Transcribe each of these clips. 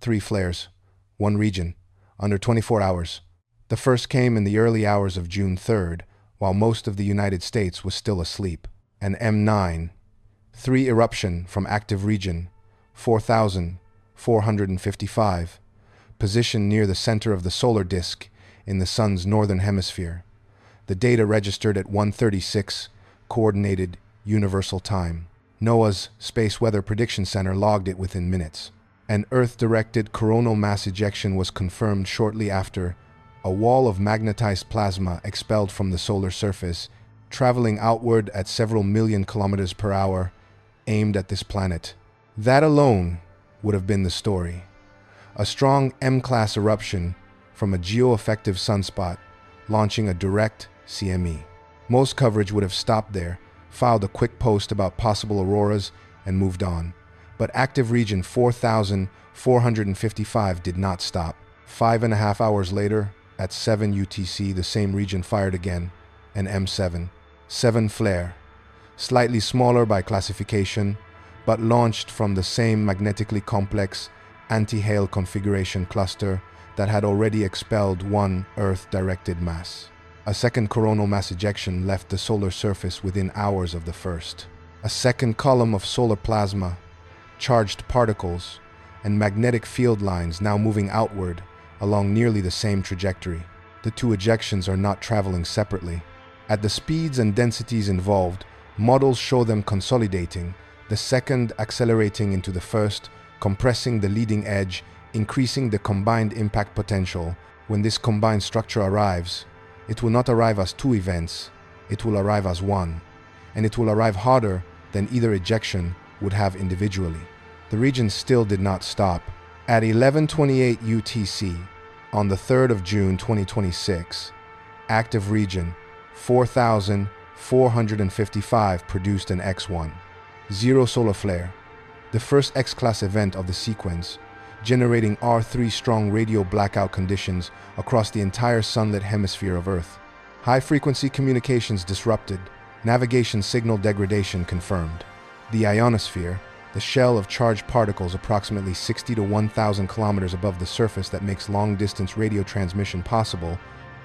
3 flares, 1 region, under 24 hours. The first came in the early hours of June 3rd, while most of the United States was still asleep. An M9, 3 eruption from active region, 4,455, positioned near the center of the solar disk in the sun's northern hemisphere. The data registered at 1:36 Coordinated Universal Time. NOAA's Space Weather Prediction Center logged it within minutes. An Earth-directed coronal mass ejection was confirmed shortly after, a wall of magnetized plasma expelled from the solar surface, traveling outward at several million kilometers per hour, aimed at this planet. That alone would have been the story. A strong M-class eruption from a geo-effective sunspot, launching a direct CME. Most coverage would have stopped there, filed a quick post about possible auroras, and moved on. But active region 4,455 did not stop. 5.5 hours later, at 7 UTC, the same region fired again, an M7. 7 flare, slightly smaller by classification, but launched from the same magnetically complex anti-Hale configuration cluster that had already expelled one Earth-directed mass. A second coronal mass ejection left the solar surface within hours of the first. A second column of solar plasma, charged particles, and magnetic field lines now moving outward along nearly the same trajectory. The 2 ejections are not traveling separately. At the speeds and densities involved, models show them consolidating, the second accelerating into the first, compressing the leading edge, increasing the combined impact potential. When this combined structure arrives, it will not arrive as 2 events, it will arrive as one, and it will arrive harder than either ejection would have individually. The region still did not stop. At 11:28 UTC, on the 3rd of June 2026, active region 4,455 produced an X1. 0 solar flare, the first X-class event of the sequence, generating R3 strong radio blackout conditions across the entire sunlit hemisphere of Earth. High-frequency communications disrupted, navigation signal degradation confirmed. The ionosphere, the shell of charged particles approximately 60 to 1,000 kilometers above the surface that makes long-distance radio transmission possible,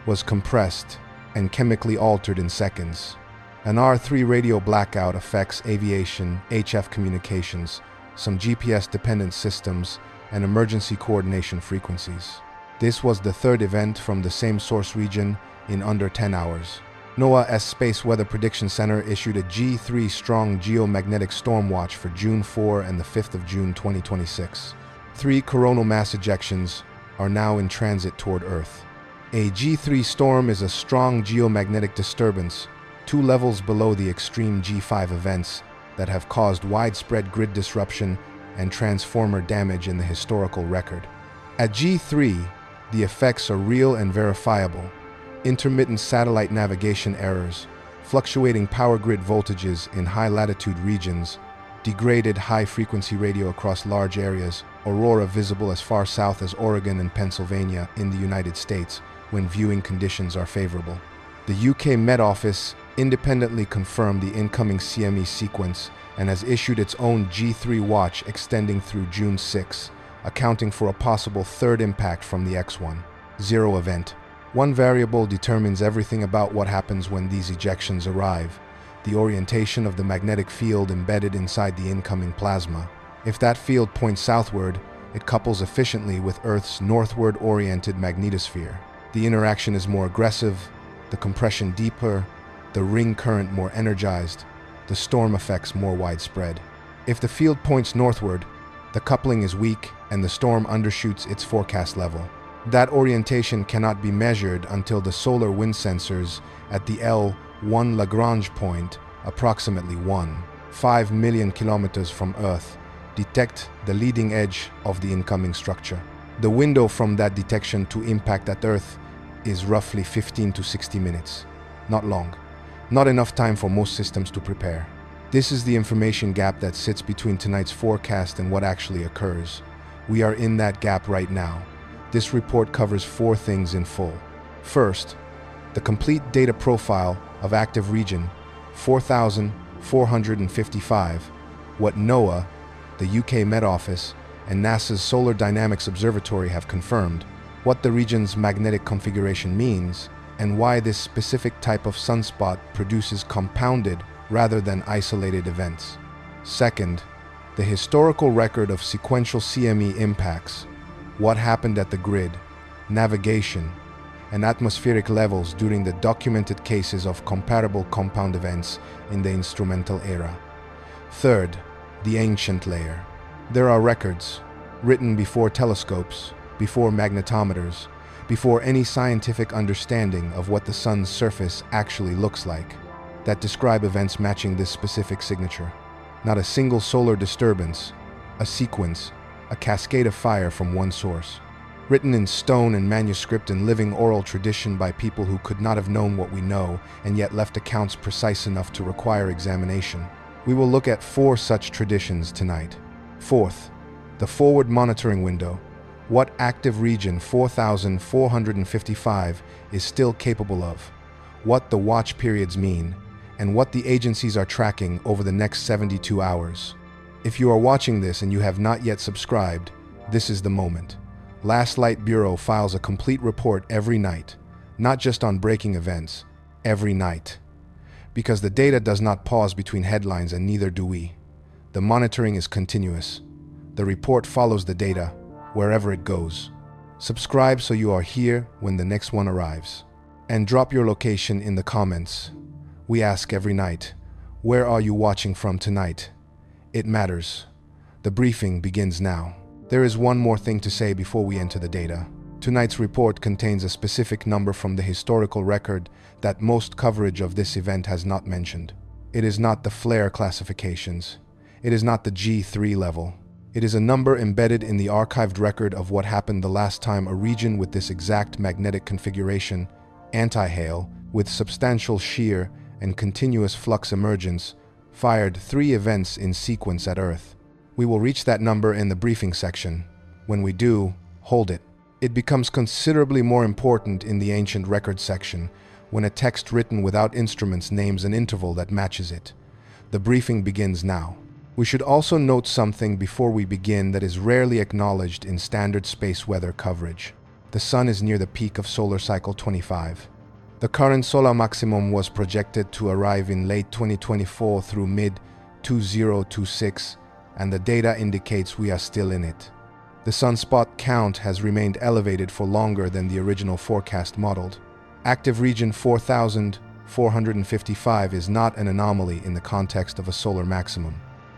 was compressed and chemically altered in seconds. An R3 radio blackout affects aviation, HF communications, some GPS-dependent systems, and emergency coordination frequencies. This was the 3rd event from the same source region in under 10 hours. NOAA's Space Weather Prediction Center issued a G3 strong geomagnetic storm watch for June 4 and the 5th of June 2026. 3 coronal mass ejections are now in transit toward Earth. A G3 storm is a strong geomagnetic disturbance 2 levels below the extreme G5 events that have caused widespread grid disruption and transformer damage in the historical record. At G3, the effects are real and verifiable. Intermittent satellite navigation errors, fluctuating power grid voltages in high-latitude regions, degraded high-frequency radio across large areas, Aurora visible as far south as Oregon and Pennsylvania in the United States when viewing conditions are favorable. The UK Met Office independently confirmed the incoming CME sequence and has issued its own G3 watch extending through June 6, accounting for a possible 3rd impact from the X1. 0 event. One variable determines everything about what happens when these ejections arrive: the orientation of the magnetic field embedded inside the incoming plasma. If that field points southward, it couples efficiently with Earth's northward-oriented magnetosphere. The interaction is more aggressive, the compression deeper, the ring current more energized, the storm effects more widespread. If the field points northward, the coupling is weak and the storm undershoots its forecast level. That orientation cannot be measured until the solar wind sensors at the L1 Lagrange point, approximately 1.5 million kilometers from Earth, detect the leading edge of the incoming structure. The window from that detection to impact at Earth is roughly 15 to 60 minutes. Not long. Not enough time for most systems to prepare. This is the information gap that sits between tonight's forecast and what actually occurs. We are in that gap right now. This report covers 4 things in full. First, the complete data profile of active region 4,455, what NOAA, the UK Met Office, and NASA's Solar Dynamics Observatory have confirmed what the region's magnetic configuration means and why this specific type of sunspot produces compounded rather than isolated events. Second, the historical record of sequential CME impacts, what happened at the grid, navigation, and atmospheric levels during the documented cases of comparable compound events in the instrumental era. Third, the ancient layer. There are records, written before telescopes, before magnetometers, before any scientific understanding of what the sun's surface actually looks like, that describe events matching this specific signature. Not a single solar disturbance, a sequence, a cascade of fire from one source. Written in stone and manuscript and living oral tradition by people who could not have known what we know and yet left accounts precise enough to require examination. We will look at 4 such traditions tonight. Fourth, the forward monitoring window. What active region 4455 is still capable of, what the watch periods mean, and what the agencies are tracking over the next 72 hours. If you are watching this and you have not yet subscribed, this is the moment. Last Light Bureau files a complete report every night, not just on breaking events, every night. Because the data does not pause between headlines and neither do we. The monitoring is continuous. The report follows the data, wherever it goes. Subscribe so you are here when the next one arrives. And drop your location in the comments. We ask every night, where are you watching from tonight? It matters. The briefing begins now. There is one more thing to say before we enter the data. Tonight's report contains a specific number from the historical record that most coverage of this event has not mentioned. It is not the flare classifications. It is not the G3 level. It is a number embedded in the archived record of what happened the last time a region with this exact magnetic configuration, anti-Hale, with substantial shear and continuous flux emergence, fired 3 events in sequence at Earth. We will reach that number in the briefing section. When we do, hold it. It becomes considerably more important in the ancient record section, when a text written without instruments names an interval that matches it. The briefing begins now. We should also note something before we begin that is rarely acknowledged in standard space weather coverage. The sun is near the peak of solar cycle 25. The current solar maximum was projected to arrive in late 2024 through mid-2026, and the data indicates we are still in it. The sunspot count has remained elevated for longer than the original forecast modeled. Active region 4455 is not an anomaly in the context of a solar maximum.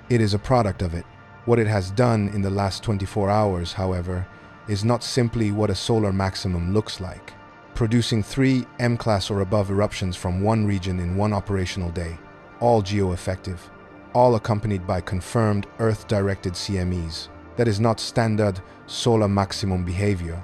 It is a product of it. What it has done in the last 24 hours, however, is not simply what a solar maximum looks like, producing 3 M-class or above eruptions from one region in one operational day, all geo-effective, all accompanied by confirmed Earth-directed CMEs. That is not standard solar maximum behavior.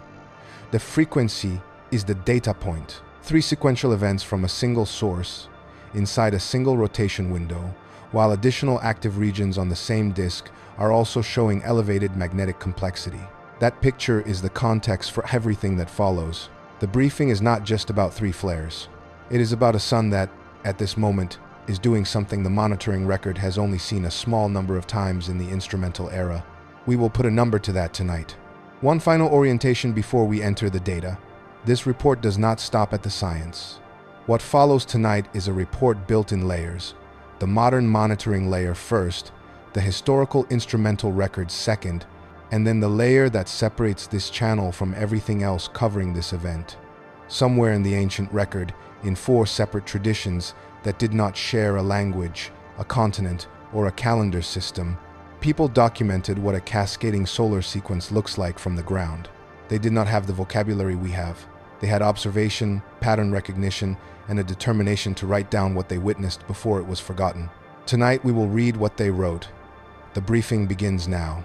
The frequency is the data point. 3 sequential events from a single source inside a single rotation window, while additional active regions on the same disk are also showing elevated magnetic complexity. That picture is the context for everything that follows. The briefing is not just about 3 flares. It is about a sun that, at this moment, is doing something the monitoring record has only seen a small number of times in the instrumental era. We will put a number to that tonight. One final orientation before we enter the data. This report does not stop at the science. What follows tonight is a report built in layers. The modern monitoring layer first, the historical instrumental record second, and then the layer that separates this channel from everything else covering this event. Somewhere in the ancient record, in 4 separate traditions that did not share a language, a continent, or a calendar system, people documented what a cascading solar sequence looks like from the ground. They did not have the vocabulary we have. They had observation, pattern recognition, and a determination to write down what they witnessed before it was forgotten. Tonight we will read what they wrote. The briefing begins now.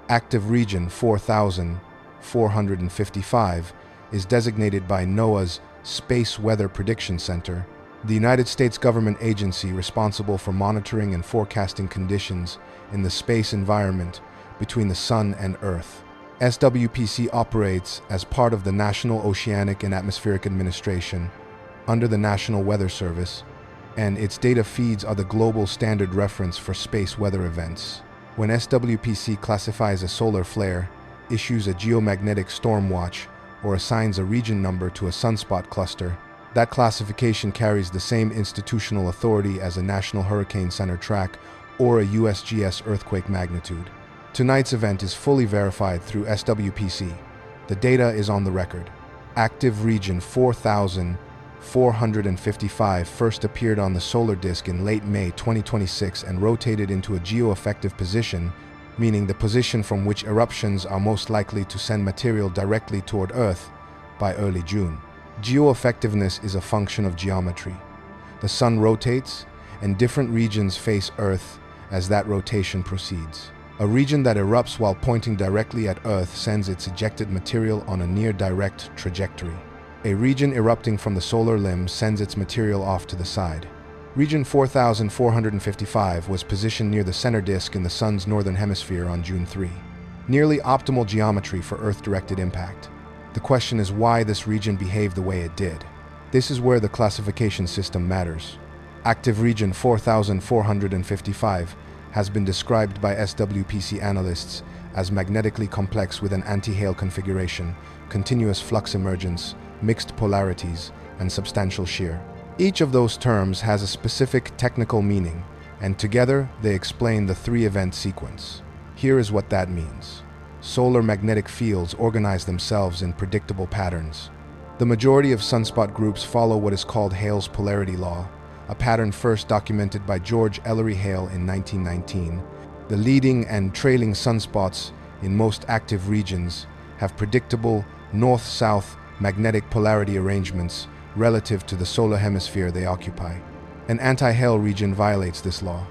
Active region 4455 is designated by NOAA's Space Weather Prediction Center, the United States government agency responsible for monitoring and forecasting conditions in the space environment between the Sun and Earth. SWPC operates as part of the National Oceanic and Atmospheric Administration under the National Weather Service, and its data feeds are the global standard reference for space weather events. When SWPC classifies a solar flare, issues a geomagnetic storm watch, or assigns a region number to a sunspot cluster, that classification carries the same institutional authority as a National Hurricane Center track or a USGS earthquake magnitude. Tonight's event is fully verified through SWPC. The data is on the record. Active region 4455 first appeared on the solar disk in late May 2026 and rotated into a geo-effective position, meaning the position from which eruptions are most likely to send material directly toward Earth, by early June. Geo-effectiveness is a function of geometry. The sun rotates, and different regions face Earth as that rotation proceeds. A region that erupts while pointing directly at Earth sends its ejected material on a near-direct trajectory. A region erupting from the solar limb sends its material off to the side. Region 4455 was positioned near the center disk in the Sun's northern hemisphere on June 3. Nearly optimal geometry for Earth-directed impact. The question is why this region behaved the way it did. This is where the classification system matters. Active region 4455 has been described by SWPC analysts as magnetically complex with an anti-Hale configuration, continuous flux emergence, mixed polarities, and substantial shear. Each of those terms has a specific technical meaning, and together they explain the three-event sequence. Here is what that means. Solar magnetic fields organize themselves in predictable patterns. The majority of sunspot groups follow what is called Hale's polarity law, a pattern first documented by George Ellery Hale in 1919. The leading and trailing sunspots in most active regions have predictable north-south magnetic polarity arrangements relative to the solar hemisphere they occupy. An anti-Hale region violates this law.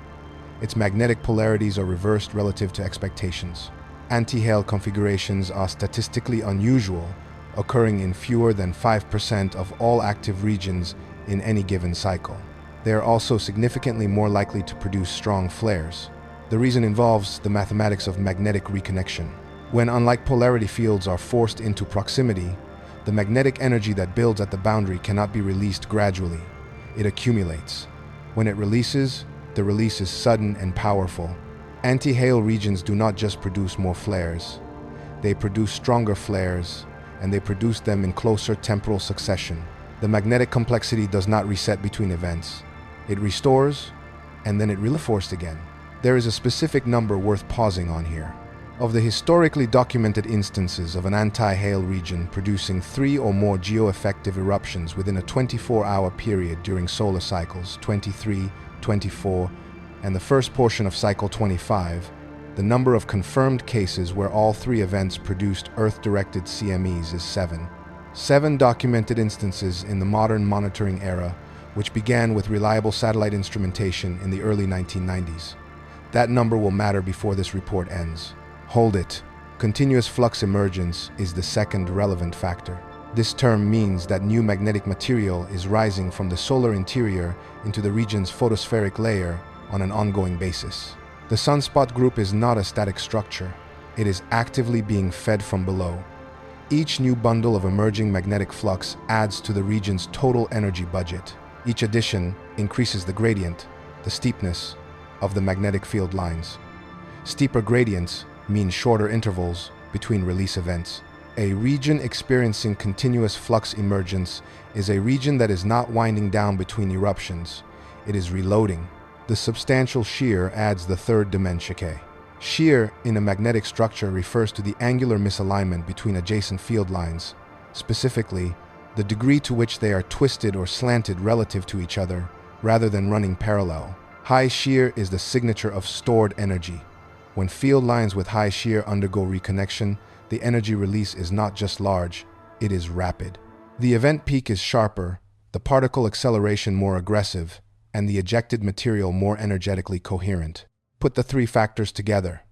Its magnetic polarities are reversed relative to expectations. Anti-Hale configurations are statistically unusual, occurring in fewer than 5% of all active regions in any given cycle. They are also significantly more likely to produce strong flares. The reason involves the mathematics of magnetic reconnection. When unlike polarity fields are forced into proximity, the magnetic energy that builds at the boundary cannot be released gradually. It accumulates. When it releases, the release is sudden and powerful. Anti-Hale regions do not just produce more flares. They produce stronger flares, and they produce them in closer temporal succession. The magnetic complexity does not reset between events. It restores, and then it reinforced again. There is a specific number worth pausing on here. Of the historically documented instances of an anti-Hale region producing 3 or more geo-effective eruptions within a 24-hour period during solar cycles 23, 24, and the first portion of cycle 25, the number of confirmed cases where all 3 events produced Earth-directed CMEs is 7. 7 documented instances in the modern monitoring era, which began with reliable satellite instrumentation in the early 1990s. That number will matter before this report ends. Hold it. Continuous flux emergence is the second relevant factor. This term means that new magnetic material is rising from the solar interior into the region's photospheric layer on an ongoing basis. The sunspot group is not a static structure. It is actively being fed from below. Each new bundle of emerging magnetic flux adds to the region's total energy budget. Each addition increases the gradient, the steepness, of the magnetic field lines. Steeper gradients mean shorter intervals between release events. A region experiencing continuous flux emergence is a region that is not winding down between eruptions. It is reloading. The substantial shear adds the third dimension. Shear in a magnetic structure refers to the angular misalignment between adjacent field lines, specifically, the degree to which they are twisted or slanted relative to each other, rather than running parallel. High shear is the signature of stored energy. When field lines with high shear undergo reconnection, the energy release is not just large, it is rapid. The event peak is sharper, the particle acceleration more aggressive, and the ejected material more energetically coherent. Put the 3 factors together.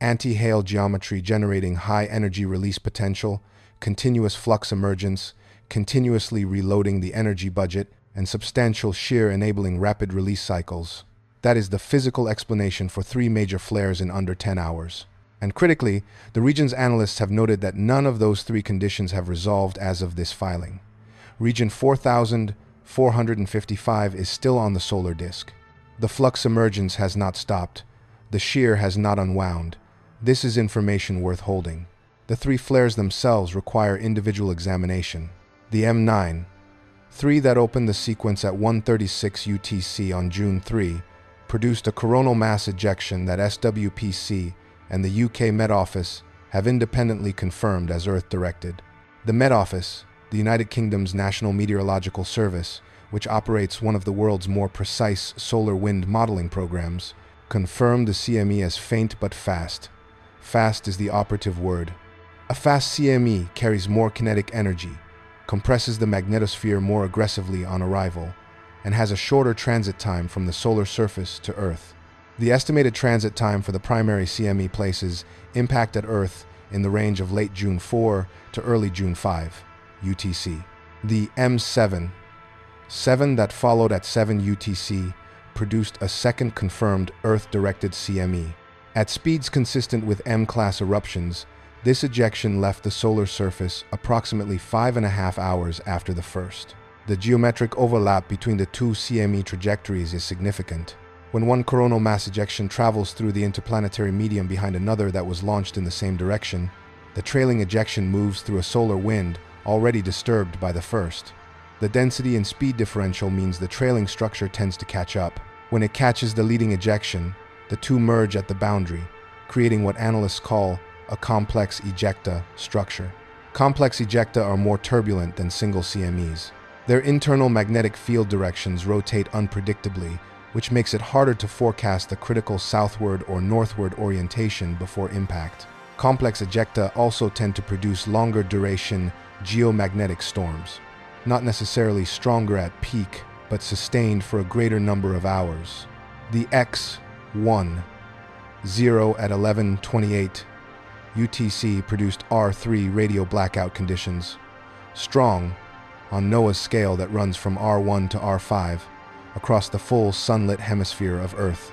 Anti-Hale geometry generating high energy release potential, continuous flux emergence, continuously reloading the energy budget, and substantial shear enabling rapid release cycles. That is the physical explanation for 3 major flares in under 10 hours. And critically, the region's analysts have noted that none of those 3 conditions have resolved as of this filing. Region 4455 is still on the solar disk. The flux emergence has not stopped. The shear has not unwound. This is information worth holding. The three flares themselves require individual examination. The M9, three that opened the sequence at 1:36 UTC on June 3, produced a coronal mass ejection that SWPC and the UK Met Office have independently confirmed as Earth-directed. The Met Office, the United Kingdom's National Meteorological Service, which operates one of the world's more precise solar wind modeling programs, confirmed the CME as faint but fast. Fast is the operative word. A fast CME carries more kinetic energy, compresses the magnetosphere more aggressively on arrival, and has a shorter transit time from the solar surface to Earth. The estimated transit time for the primary CME places impact at Earth in the range of late June 4 to early June 5, UTC. The M7, 7 that followed at 7 UTC, produced a second confirmed Earth-directed CME. At speeds consistent with M-class eruptions, this ejection left the solar surface approximately 5.5 hours after the first. The geometric overlap between the two CME trajectories is significant. When one coronal mass ejection travels through the interplanetary medium behind another that was launched in the same direction, the trailing ejection moves through a solar wind already disturbed by the first. The density and speed differential means the trailing structure tends to catch up. When it catches the leading ejection, the two merge at the boundary, creating what analysts call a complex ejecta structure. Complex ejecta are more turbulent than single CMEs. Their internal magnetic field directions rotate unpredictably, which makes it harder to forecast the critical southward or northward orientation before impact. Complex ejecta also tend to produce longer duration geomagnetic storms, not necessarily stronger at peak, but sustained for a greater number of hours. The X1, 0 at 11:28 UTC produced R3 radio blackout conditions, strong on NOAA's scale that runs from R1 to R5 across the full sunlit hemisphere of Earth.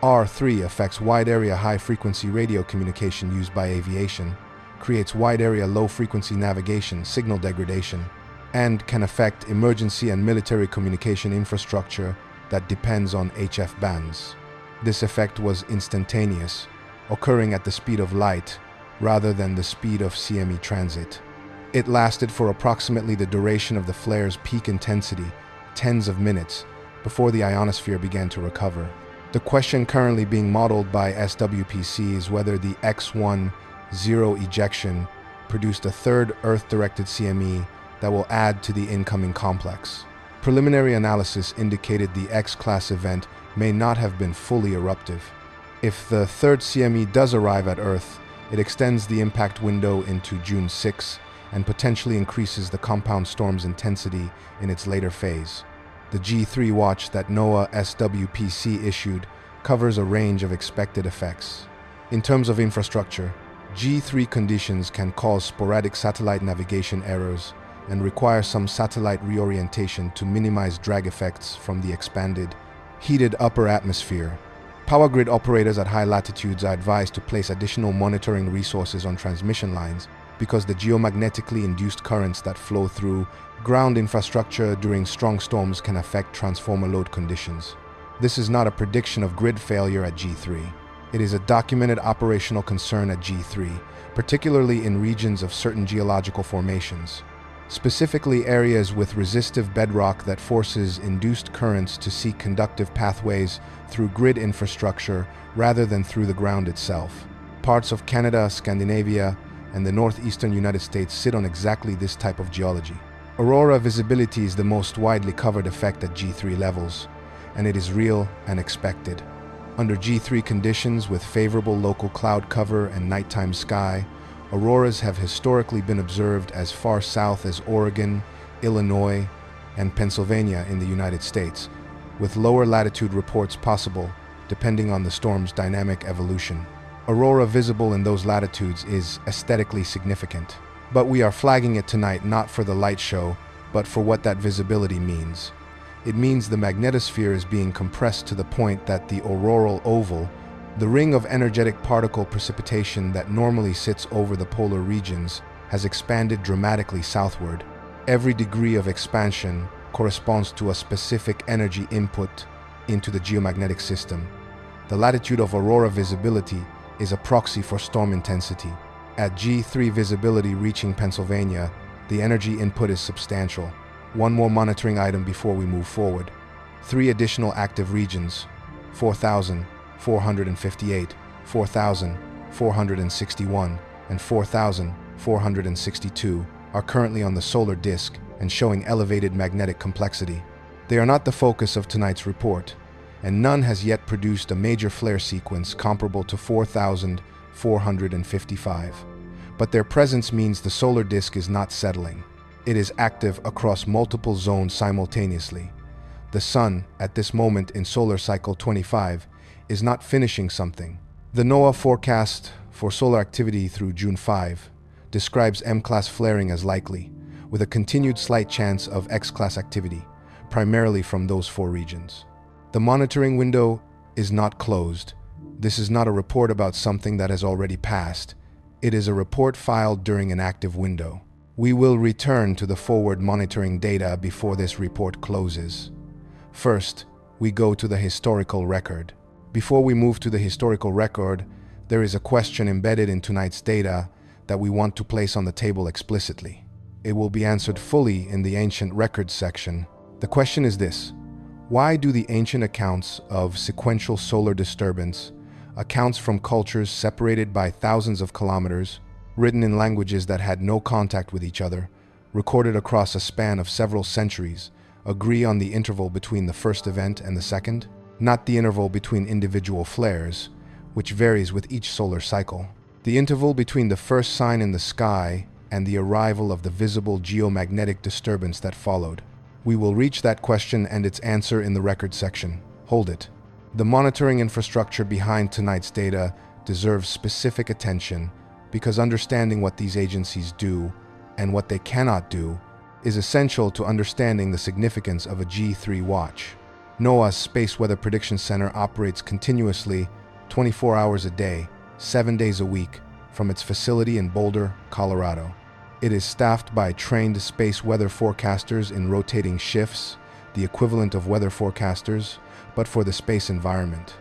R3 affects wide-area high-frequency radio communication used by aviation, creates wide-area low-frequency navigation, signal degradation, and can affect emergency and military communication infrastructure that depends on HF bands. This effect was instantaneous, occurring at the speed of light rather than the speed of CME transit. It lasted for approximately the duration of the flare's peak intensity, tens of minutes, before the ionosphere began to recover. The question currently being modeled by SWPC is whether the X1 0 ejection produced a third Earth-directed CME that will add to the incoming complex. Preliminary analysis indicated the X-class event may not have been fully eruptive. If the third CME does arrive at Earth, it extends the impact window into June 6 and potentially increases the compound storm's intensity in its later phase. The G3 watch that NOAA SWPC issued covers a range of expected effects. In terms of infrastructure, G3 conditions can cause sporadic satellite navigation errors and require some satellite reorientation to minimize drag effects from the expanded, heated upper atmosphere. Power grid operators at high latitudes are advised to place additional monitoring resources on transmission lines because the geomagnetically induced currents that flow through ground infrastructure during strong storms can affect transformer load conditions. This is not a prediction of grid failure at G3. It is a documented operational concern at G3, particularly in regions of certain geological formations, specifically areas with resistive bedrock that forces induced currents to seek conductive pathways through grid infrastructure rather than through the ground itself. Parts of Canada, Scandinavia, and the northeastern United States sit on exactly this type of geology. Aurora visibility is the most widely covered effect at G3 levels, and it is real and expected. Under G3 conditions with favorable local cloud cover and nighttime sky, auroras have historically been observed as far south as Oregon, Illinois, and Pennsylvania in the United States, with lower latitude reports possible depending on the storm's dynamic evolution. Aurora visible in those latitudes is aesthetically significant, but we are flagging it tonight not for the light show, but for what that visibility means. It means the magnetosphere is being compressed to the point that the auroral oval, the ring of energetic particle precipitation that normally sits over the polar regions, has expanded dramatically southward. Every degree of expansion corresponds to a specific energy input into the geomagnetic system. The latitude of Aurora visibility is a proxy for storm intensity. At G3 visibility reaching Pennsylvania, the energy input is substantial. One more monitoring item before we move forward. 3 additional active regions, 4,458, 4,461, and 4,462, are currently on the solar disk and showing elevated magnetic complexity. They are not the focus of tonight's report, and none has yet produced a major flare sequence comparable to 4,455. But their presence means the solar disk is not settling. It is active across multiple zones simultaneously. The Sun, at this moment in solar cycle 25, is not finishing something. The NOAA forecast for solar activity through June 5 describes M-class flaring as likely, with a continued slight chance of X-class activity, primarily from those 4 regions. The monitoring window is not closed. This is not a report about something that has already passed. It is a report filed during an active window. We will return to the forward monitoring data before this report closes. First, we go to the historical record. Before we move to the historical record, there is a question embedded in tonight's data that we want to place on the table explicitly. It will be answered fully in the ancient records section. The question is this: why do the ancient accounts of sequential solar disturbance, accounts from cultures separated by thousands of kilometers, written in languages that had no contact with each other, recorded across a span of several centuries, agree on the interval between the first event and the second? Not the interval between individual flares, which varies with each solar cycle. The interval between the first sign in the sky and the arrival of the visible geomagnetic disturbance that followed. We will reach that question and its answer in the record section. Hold it. The monitoring infrastructure behind tonight's data deserves specific attention because understanding what these agencies do and what they cannot do is essential to understanding the significance of a G3 watch. NOAA's Space Weather Prediction Center operates continuously 24 hours a day, 7 days a week, from its facility in Boulder, Colorado. It is staffed by trained space weather forecasters in rotating shifts, the equivalent of weather forecasters, but for the space environment.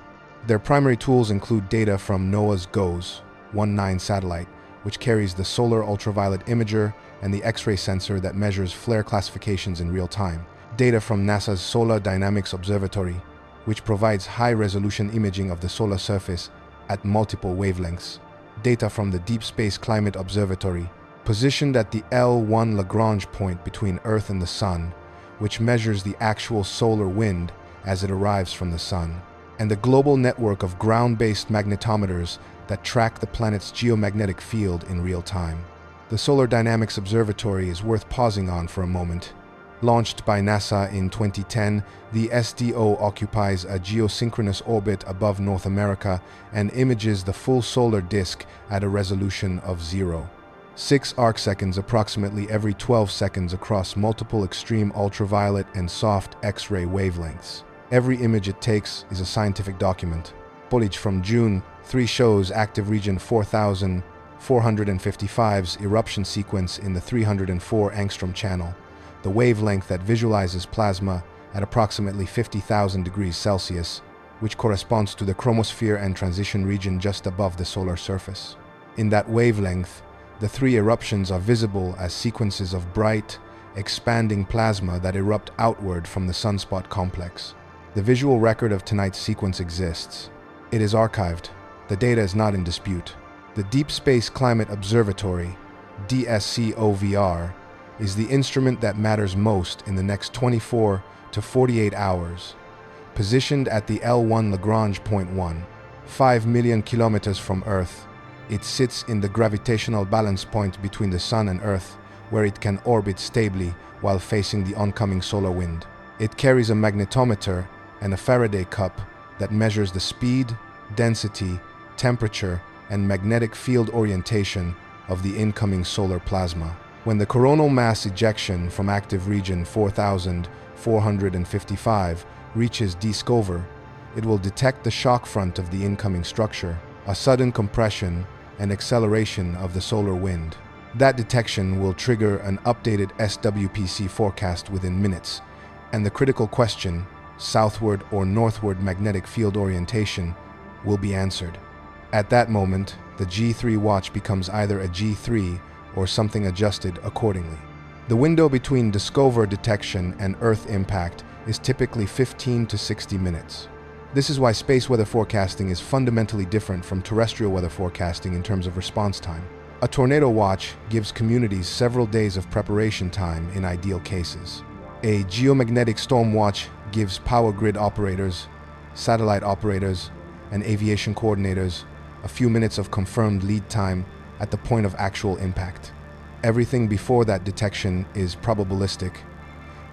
Their primary tools include data from NOAA's GOES-19 satellite, which carries the solar ultraviolet imager and the X-ray sensor that measures flare classifications in real time. Data from NASA's Solar Dynamics Observatory, which provides high-resolution imaging of the solar surface at multiple wavelengths. Data from the Deep Space Climate Observatory, positioned at the L1 Lagrange point between Earth and the Sun, which measures the actual solar wind as it arrives from the Sun. And the global network of ground-based magnetometers that track the planet's geomagnetic field in real time. The Solar Dynamics Observatory is worth pausing on for a moment. Launched by NASA in 2010, the SDO occupies a geosynchronous orbit above North America and images the full solar disk at a resolution of 0.6 arcseconds approximately every 12 seconds across multiple extreme ultraviolet and soft X-ray wavelengths. Every image it takes is a scientific document. Footage from June 3 shows active region 4,455's eruption sequence in the 304 angstrom channel, the wavelength that visualizes plasma at approximately 50,000 degrees Celsius, which corresponds to the chromosphere and transition region just above the solar surface. In that wavelength, the 3 eruptions are visible as sequences of bright, expanding plasma that erupt outward from the sunspot complex. The visual record of tonight's sequence exists. It is archived. The data is not in dispute. The Deep Space Climate Observatory, DSCOVR, is the instrument that matters most in the next 24 to 48 hours. Positioned at the L1 Lagrange point 5 million kilometers from Earth, it sits in the gravitational balance point between the Sun and Earth, where it can orbit stably while facing the oncoming solar wind. It carries a magnetometer and a Faraday cup that measures the speed, density, temperature, and magnetic field orientation of the incoming solar plasma. When the coronal mass ejection from active region 4,455 reaches D-SCOVR, it will detect the shock front of the incoming structure, a sudden compression and acceleration of the solar wind. That detection will trigger an updated SWPC forecast within minutes, and the critical question, southward or northward magnetic field orientation, will be answered. At that moment, the G3 watch becomes either a G3 or something adjusted accordingly. The window between discover detection and Earth impact is typically 15 to 60 minutes. This is why space weather forecasting is fundamentally different from terrestrial weather forecasting in terms of response time. A tornado watch gives communities several days of preparation time in ideal cases. A geomagnetic storm watch gives power grid operators, satellite operators, and aviation coordinators a few minutes of confirmed lead time at the point of actual impact. Everything before that detection is probabilistic.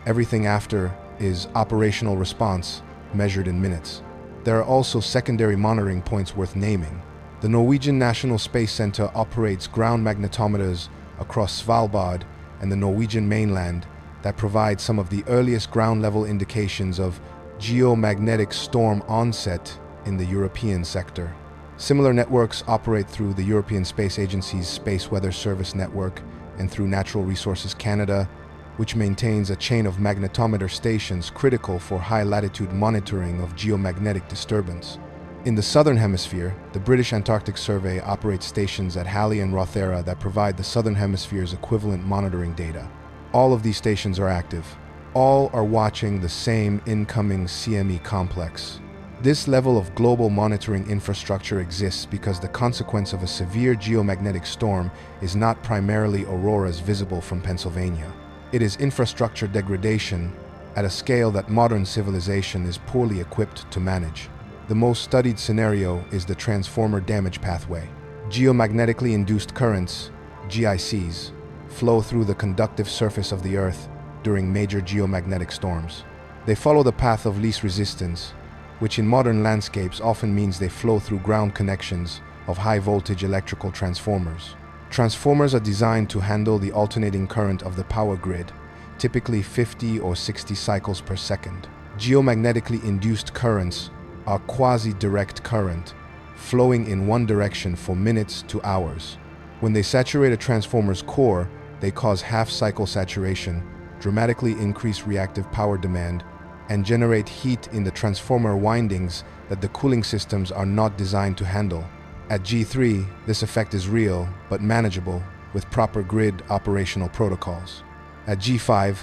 Everything after is operational response measured in minutes. There are also secondary monitoring points worth naming. The Norwegian National Space Center operates ground magnetometers across Svalbard and the Norwegian mainland that provide some of the earliest ground-level indications of geomagnetic storm onset in the European sector. Similar networks operate through the European Space Agency's Space Weather Service network and through Natural Resources Canada, which maintains a chain of magnetometer stations critical for high-latitude monitoring of geomagnetic disturbance. In the Southern Hemisphere, the British Antarctic Survey operates stations at Halley and Rothera that provide the Southern Hemisphere's equivalent monitoring data. All of these stations are active. All are watching the same incoming CME complex. This level of global monitoring infrastructure exists because the consequence of a severe geomagnetic storm is not primarily auroras visible from Pennsylvania. It is infrastructure degradation at a scale that modern civilization is poorly equipped to manage. The most studied scenario is the transformer damage pathway. Geomagnetically induced currents, GICs, flow through the conductive surface of the Earth during major geomagnetic storms. They follow the path of least resistance, which in modern landscapes often means they flow through ground connections of high-voltage electrical transformers. Transformers are designed to handle the alternating current of the power grid, typically 50 or 60 cycles per second. Geomagnetically induced currents are quasi-direct current, flowing in one direction for minutes to hours. When they saturate a transformer's core, they cause half-cycle saturation, dramatically increase reactive power demand, and generate heat in the transformer windings that the cooling systems are not designed to handle. At G3, this effect is real, but manageable, with proper grid operational protocols. At G5,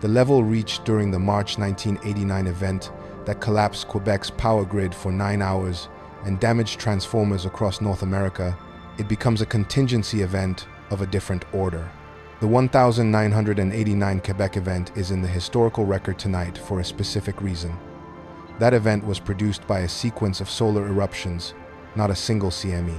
the level reached during the March 1989 event that collapsed Quebec's power grid for 9 hours and damaged transformers across North America, it becomes a contingency event of a different order. The 1989 Quebec event is in the historical record tonight for a specific reason. That event was produced by a sequence of solar eruptions, not a single CME.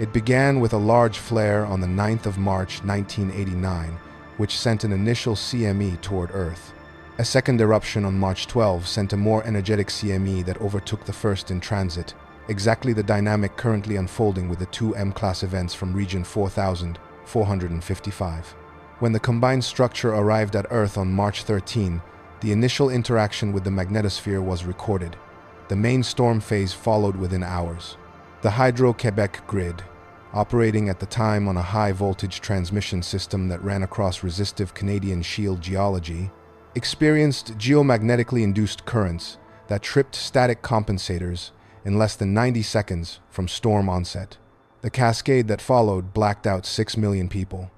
It began with a large flare on the 9th of March 1989, which sent an initial CME toward Earth. A second eruption on March 12 sent a more energetic CME that overtook the first in transit, exactly the dynamic currently unfolding with the two M-class events from region 4455. When the combined structure arrived at Earth on March 13, the initial interaction with the magnetosphere was recorded. The main storm phase followed within hours. The Hydro-Quebec grid, operating at the time on a high-voltage transmission system that ran across resistive Canadian shield geology, experienced geomagnetically induced currents that tripped static compensators in less than 90 seconds from storm onset. The cascade that followed blacked out 6 million people.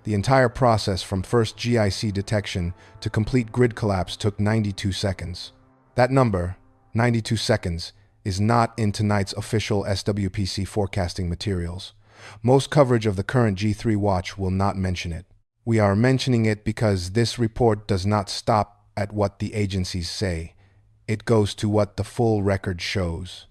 The entire process from first GIC detection to complete grid collapse took 92 seconds. That number, 92 seconds, is not in tonight's official SWPC forecasting materials. Most coverage of the current G3 watch will not mention it. We are mentioning it because this report does not stop at what the agencies say. It goes to what the full record shows.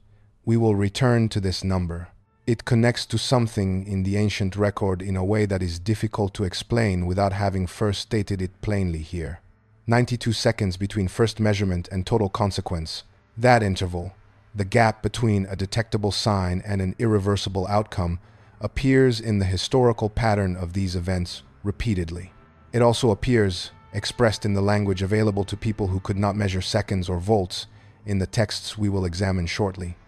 We will return to this number. It connects to something in the ancient record in a way that is difficult to explain without having first stated it plainly here. 92 seconds between first measurement and total consequence. That interval, the gap between a detectable sign and an irreversible outcome, appears in the historical pattern of these events repeatedly. It also appears, expressed in the language available to people who could not measure seconds or volts, in the texts we will examine shortly.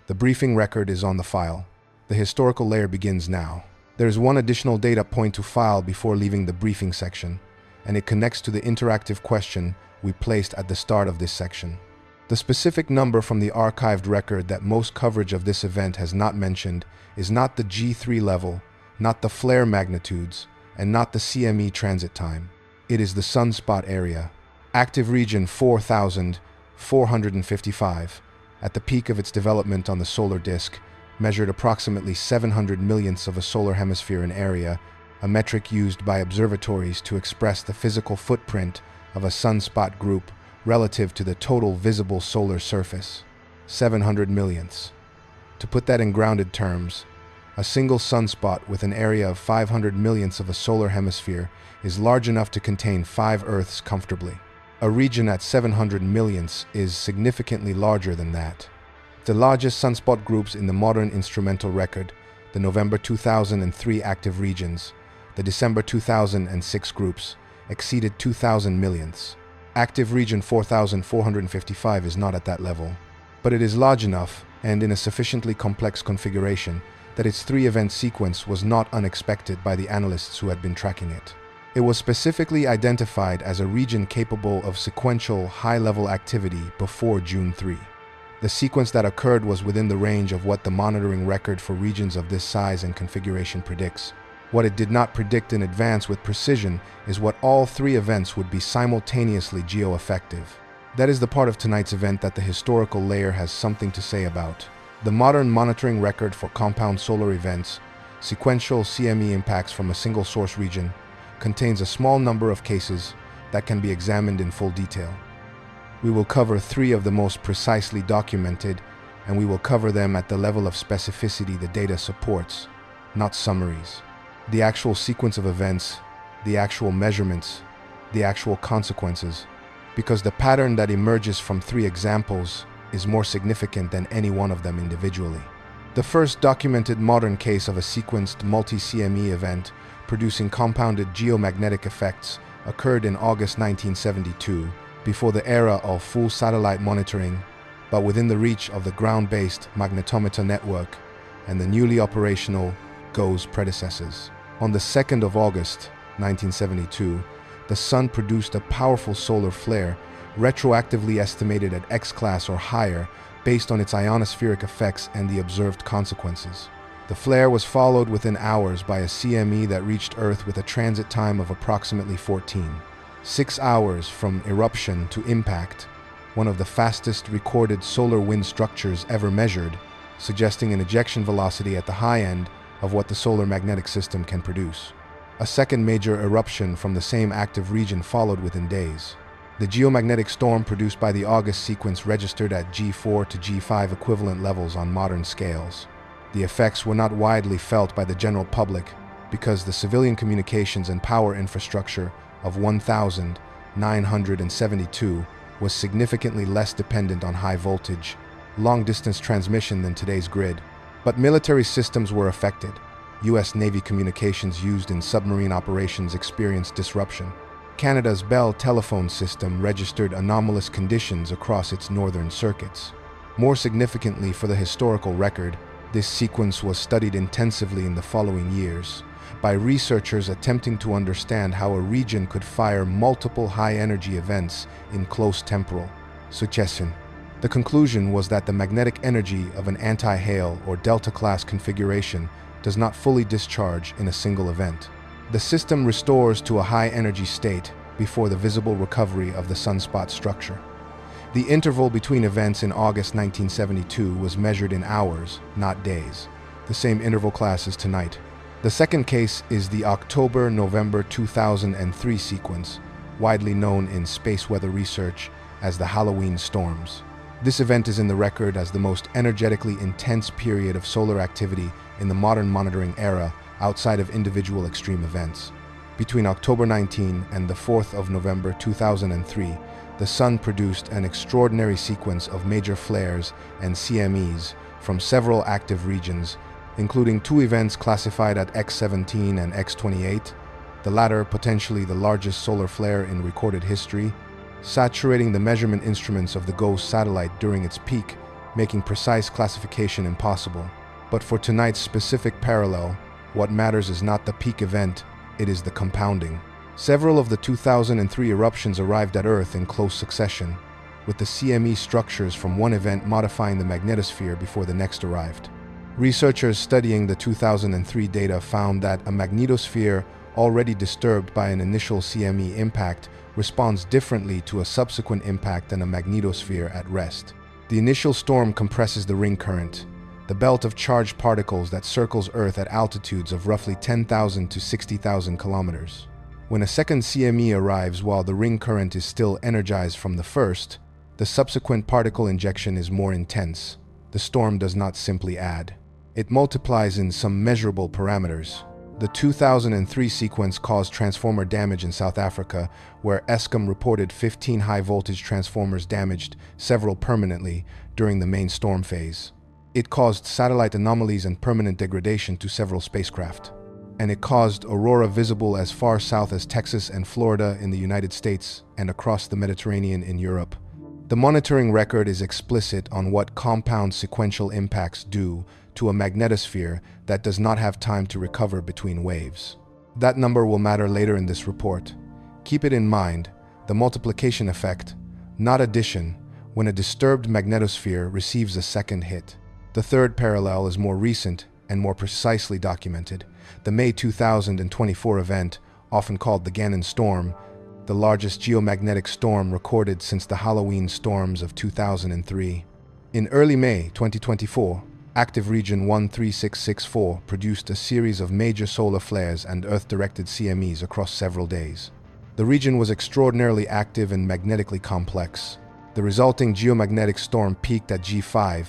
The briefing record is on the file. The historical layer begins now. There is one additional data point to file before leaving the briefing section, and it connects to the interactive question we placed at the start of this section. The specific number from the archived record that most coverage of this event has not mentioned is not the G3 level, not the flare magnitudes, and not the CME transit time. It is the sunspot area. Active region 4,455, at the peak of its development on the solar disk, measured approximately 700 millionths of a solar hemisphere in area, a metric used by observatories to express the physical footprint of a sunspot group relative to the total visible solar surface. 700 millionths. To put that in grounded terms, a single sunspot with an area of 500 millionths of a solar hemisphere is large enough to contain 5 Earths comfortably. A region at 700 millionths is significantly larger than that. The largest sunspot groups in the modern instrumental record, the November 2003 active regions, the December 2006 groups, exceeded 2,000 millionths. Active region 4,455 is not at that level, but it is large enough and in a sufficiently complex configuration that its 3-event sequence was not unexpected by the analysts who had been tracking it. It was specifically identified as a region capable of sequential high-level activity before June 3. The sequence that occurred was within the range of what the monitoring record for regions of this size and configuration predicts. What it did not predict in advance with precision is what all 3 events would be simultaneously geoeffective. That is the part of tonight's event that the historical layer has something to say about. The modern monitoring record for compound solar events, sequential CME impacts from a single source region, contains a small number of cases that can be examined in full detail. We will cover 3 of the most precisely documented, and we will cover them at the level of specificity the data supports, not summaries. The actual sequence of events, the actual measurements, the actual consequences, because the pattern that emerges from 3 examples is more significant than any one of them individually. The first documented modern case of a sequenced multi-CME event producing compounded geomagnetic effects occurred in August 1972, before the era of full satellite monitoring, but within the reach of the ground-based magnetometer network and the newly operational GOES predecessors. On the 2nd of August 1972, the Sun produced a powerful solar flare, retroactively estimated at X-class or higher, based on its ionospheric effects and the observed consequences. The flare was followed within hours by a CME that reached Earth with a transit time of approximately 14.6 hours from eruption to impact, one of the fastest recorded solar wind structures ever measured, suggesting an ejection velocity at the high end of what the solar magnetic system can produce. A second major eruption from the same active region followed within days. The geomagnetic storm produced by the August sequence registered at G4 to G5 equivalent levels on modern scales. The effects were not widely felt by the general public because the civilian communications and power infrastructure of 1972 was significantly less dependent on high voltage, long-distance transmission than today's grid. But military systems were affected. U.S. Navy communications used in submarine operations experienced disruption. Canada's Bell telephone system registered anomalous conditions across its northern circuits. More significantly for the historical record, this sequence was studied intensively in the following years by researchers attempting to understand how a region could fire multiple high-energy events in close temporal succession. The conclusion was that the magnetic energy of an anti-Hale or delta-class configuration does not fully discharge in a single event. The system restores to a high-energy state before the visible recovery of the sunspot structure. The interval between events in August 1972 was measured in hours, not days, the same interval class as tonight. The second case is the October-November 2003 sequence, widely known in space weather research as the Halloween storms. This event is in the record as the most energetically intense period of solar activity in the modern monitoring era outside of individual extreme events. Between October 19 and the 4th of November 2003, the Sun produced an extraordinary sequence of major flares and CMEs from several active regions, including 2 events classified at X17 and X28, the latter potentially the largest solar flare in recorded history, saturating the measurement instruments of the GOES satellite during its peak, making precise classification impossible. But for tonight's specific parallel, what matters is not the peak event, it is the compounding. Several of the 2003 eruptions arrived at Earth in close succession. with the CME structures from one event modifying the magnetosphere before the next arrived. Researchers studying the 2003 data found that a magnetosphere already disturbed by an initial CME impact responds differently to a subsequent impact than a magnetosphere at rest. The initial storm compresses the ring current, the belt of charged particles that circles Earth at altitudes of roughly 10,000 to 60,000 kilometers. When a second CME arrives while the ring current is still energized from the first, the subsequent particle injection is more intense. The storm does not simply add. It multiplies in some measurable parameters. The 2003 sequence caused transformer damage in South Africa, where Eskom reported 15 high-voltage transformers damaged, several permanently, during the main storm phase. It caused satellite anomalies and permanent degradation to several spacecraft. And it caused Aurora visible as far south as Texas and Florida in the United States and across the Mediterranean in Europe. The monitoring record is explicit on what compound sequential impacts do to a magnetosphere that does not have time to recover between waves. That number will matter later in this report. Keep it in mind, the multiplication effect, not addition, when a disturbed magnetosphere receives a second hit. The third parallel is more recent and more precisely documented. The May 2024 event, often called the Gannon Storm, the largest geomagnetic storm recorded since the Halloween storms of 2003. In early May 2024, active region 13664 produced a series of major solar flares and Earth-directed CMEs across several days. The region was extraordinarily active and magnetically complex. The resulting geomagnetic storm peaked at G5,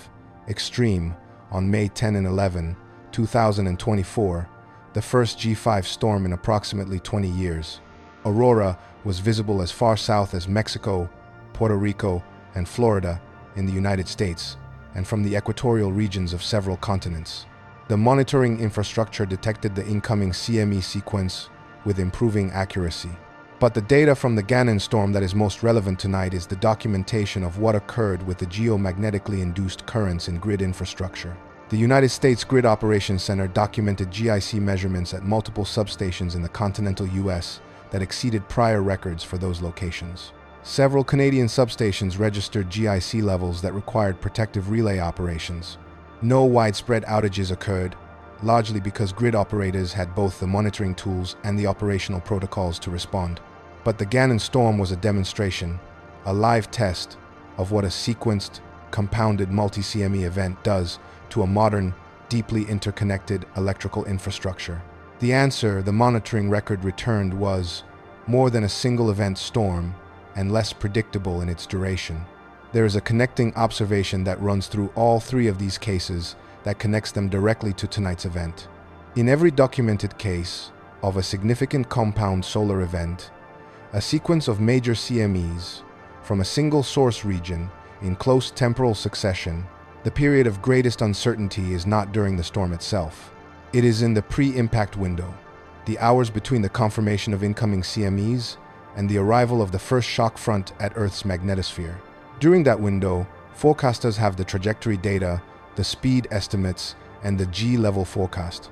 extreme, on May 10 and 11, 2024, the first G5 storm in approximately 20 years. Aurora was visible as far south as Mexico, Puerto Rico, and Florida in the United States, and from the equatorial regions of several continents. The monitoring infrastructure detected the incoming CME sequence with improving accuracy. But the data from the Gannon storm that is most relevant tonight is the documentation of what occurred with the geomagnetically induced currents in grid infrastructure. The United States Grid Operations Center documented GIC measurements at multiple substations in the continental US that exceeded prior records for those locations. Several Canadian substations registered GIC levels that required protective relay operations. No widespread outages occurred, largely because grid operators had both the monitoring tools and the operational protocols to respond. But the Gannon storm was a demonstration, a live test of what a sequenced, compounded multi-CME event does to a modern, deeply interconnected electrical infrastructure. The answer the monitoring record returned was more than a single event storm and less predictable in its duration. There is a connecting observation that runs through all three of these cases that connects them directly to tonight's event. In every documented case of a significant compound solar event, a sequence of major CMEs from a single source region in close temporal succession, the period of greatest uncertainty is not during the storm itself. It is in the pre-impact window, the hours between the confirmation of incoming CMEs and the arrival of the first shock front at Earth's magnetosphere. During that window, forecasters have the trajectory data, the speed estimates, and the G-level forecast.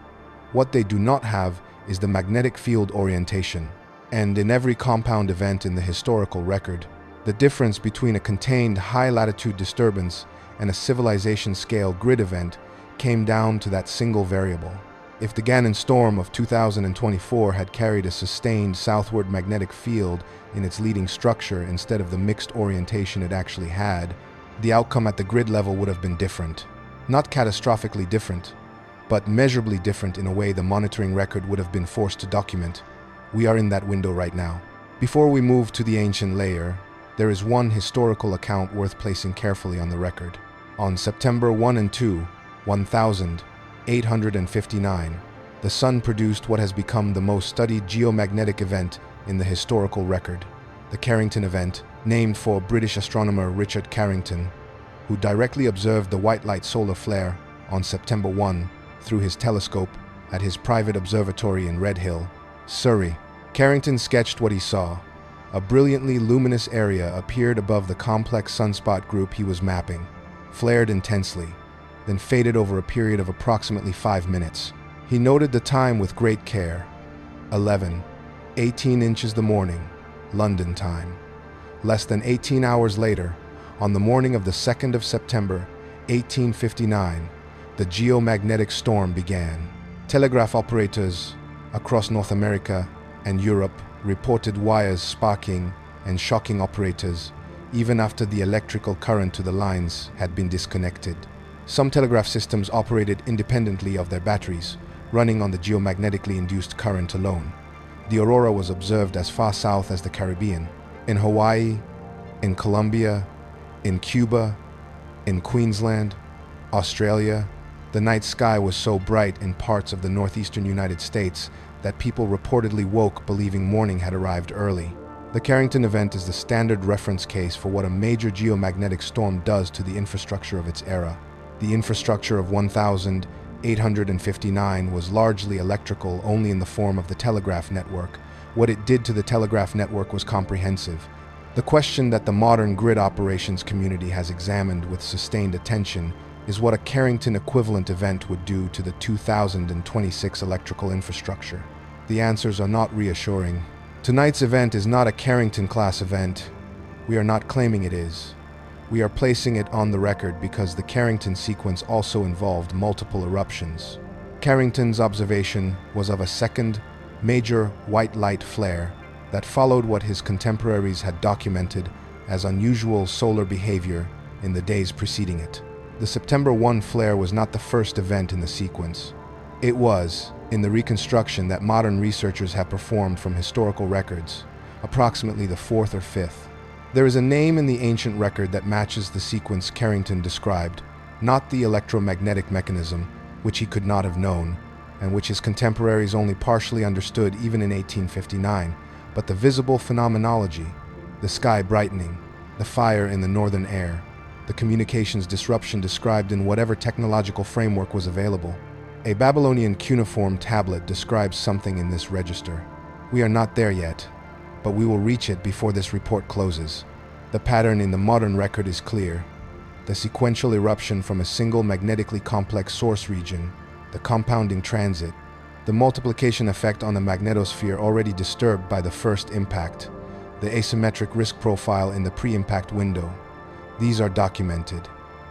What they do not have is the magnetic field orientation. And in every compound event in the historical record, the difference between a contained high-latitude disturbance and a civilization-scale grid event came down to that single variable. If the Gannon storm of 2024 had carried a sustained southward magnetic field in its leading structure instead of the mixed orientation it actually had, the outcome at the grid level would have been different. Not catastrophically different, but measurably different in a way the monitoring record would have been forced to document. We are in that window right now. Before we move to the ancient layer, there is one historical account worth placing carefully on the record. On September 1 and 2, 1859, the Sun produced what has become the most studied geomagnetic event in the historical record, the Carrington event, named for British astronomer Richard Carrington, who directly observed the white light solar flare on September 1 through his telescope at his private observatory in Red Hill, Surrey. Carrington sketched what he saw. A brilliantly luminous area appeared above the complex sunspot group he was mapping, flared intensely, then faded over a period of approximately 5 minutes. He noted the time with great care. 11:18 inches the morning, London time. Less than 18 hours later, On the morning of the 2nd of September, 1859, the geomagnetic storm began. Telegraph operators across North America and Europe reported wires sparking and shocking operators even after the electrical current to the lines had been disconnected. Some telegraph systems operated independently of their batteries, running on the geomagnetically induced current alone. The Aurora was observed as far south as the Caribbean, in Hawaii, in Colombia, in Cuba, in Queensland, Australia. The night sky was so bright in parts of the northeastern United States that people reportedly woke believing morning had arrived early. The Carrington event is the standard reference case for what a major geomagnetic storm does to the infrastructure of its era. The infrastructure of 1859 was largely electrical only in the form of the telegraph network. What it did to the telegraph network was comprehensive. The question that the modern grid operations community has examined with sustained attention is what a Carrington equivalent event would do to the 2026 electrical infrastructure. The answers are not reassuring. Tonight's event is not a Carrington-class event. We are not claiming it is. We are placing it on the record because the Carrington sequence also involved multiple eruptions. Carrington's observation was of a second, major white light flare that followed what his contemporaries had documented as unusual solar behavior in the days preceding it. The September 1 flare was not the first event in the sequence. It was, in the reconstruction that modern researchers have performed from historical records, approximately the fourth or fifth. There is a name in the ancient record that matches the sequence Carrington described, not the electromagnetic mechanism, which he could not have known, and which his contemporaries only partially understood even in 1859, but the visible phenomenology, the sky brightening, the fire in the northern air, the communications disruption described in whatever technological framework was available. A Babylonian cuneiform tablet describes something in this register. We are not there yet, but we will reach it before this report closes. The pattern in the modern record is clear. The sequential eruption from a single magnetically complex source region, the compounding transit, the multiplication effect on the magnetosphere already disturbed by the first impact, the asymmetric risk profile in the pre-impact window. These are documented.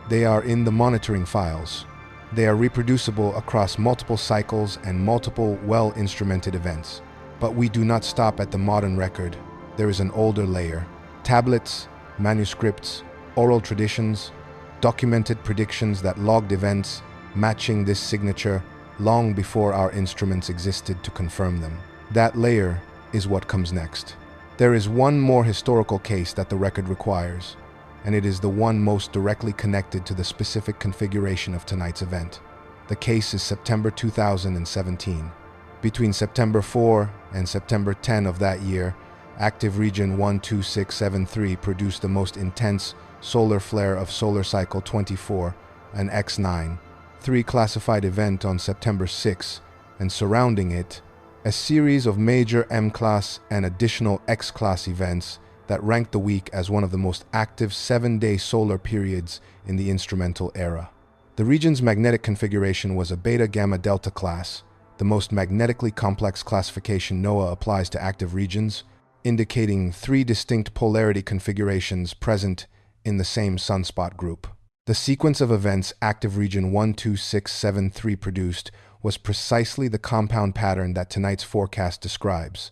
They are in the monitoring files. They are reproducible across multiple cycles and multiple well-instrumented events. But we do not stop at the modern record. There is an older layer. Tablets, manuscripts, oral traditions, documented predictions that logged events matching this signature long before our instruments existed to confirm them. That layer is what comes next. There is one more historical case that the record requires, and it is the one most directly connected to the specific configuration of tonight's event. The case is September 2017. Between September 4 and September 10 of that year, active region 12673 produced the most intense solar flare of solar cycle 24, an X9, 3 classified event on September 6, and surrounding it, a series of major M-class and additional X-class events that ranked the week as one of the most active 7-day solar periods in the instrumental era. The region's magnetic configuration was a beta-gamma-delta class, the most magnetically complex classification NOAA applies to active regions, indicating 3 distinct polarity configurations present in the same sunspot group. The sequence of events active region 12673 produced was precisely the compound pattern that tonight's forecast describes.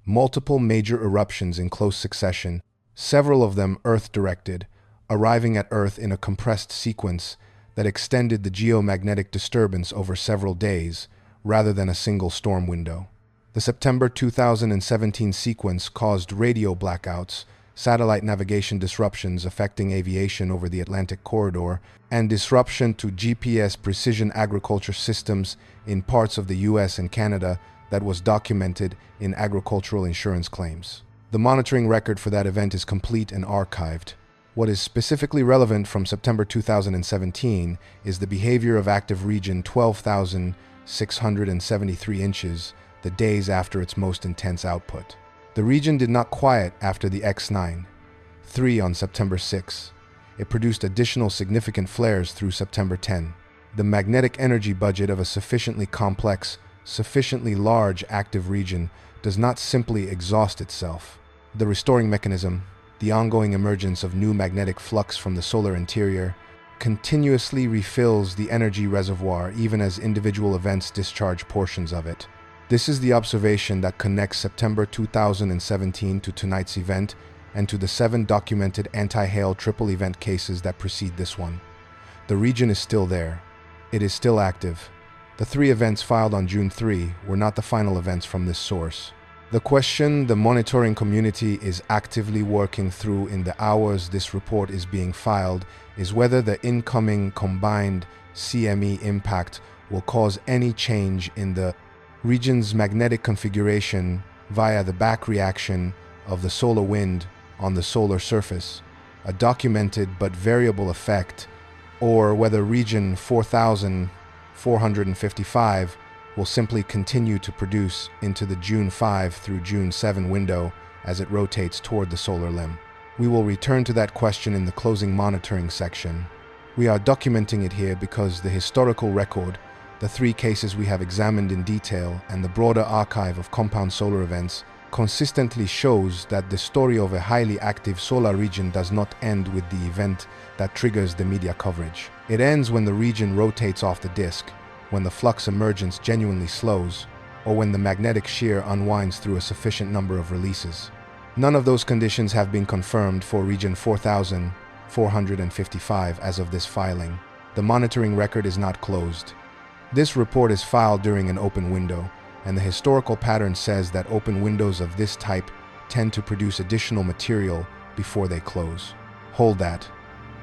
Multiple major eruptions in close succession, several of them Earth-directed, arriving at Earth in a compressed sequence that extended the geomagnetic disturbance over several days, rather than a single storm window. The September 2017 sequence caused radio blackouts, satellite navigation disruptions affecting aviation over the Atlantic corridor, and disruption to GPS precision agriculture systems in parts of the US and Canada that was documented in agricultural insurance claims. The monitoring record for that event is complete and archived. What is specifically relevant from September 2017 is the behavior of active region 12,673 inches, the days after its most intense output. The region did not quiet after the X9, 3 on September 6. It produced additional significant flares through September 10. The magnetic energy budget of a sufficiently complex, sufficiently large active region does not simply exhaust itself. The restoring mechanism, the ongoing emergence of new magnetic flux from the solar interior continuously refills the energy reservoir even as individual events discharge portions of it. This is the observation that connects September 2017 to tonight's event and to the 7 documented anti-Hale triple event cases that precede this one. The region is still there. It is still active. The 3 events filed on June 3 were not the final events from this source. The question the monitoring community is actively working through in the hours this report is being filed is whether the incoming combined CME impact will cause any change in the region's magnetic configuration via the back reaction of the solar wind on the solar surface, a documented but variable effect, or whether region 4455 will simply continue to produce into the June 5 through June 7 window as it rotates toward the solar limb. We will return to that question in the closing monitoring section. We are documenting it here because the historical record, the 3 cases we have examined in detail, and the broader archive of compound solar events consistently shows that the story of a highly active solar region does not end with the event that triggers the media coverage. It ends when the region rotates off the disk, when the flux emergence genuinely slows, or when the magnetic shear unwinds through a sufficient number of releases. None of those conditions have been confirmed for region 4455 as of this filing. The monitoring record is not closed. This report is filed during an open window, and the historical pattern says that open windows of this type tend to produce additional material before they close. Hold that.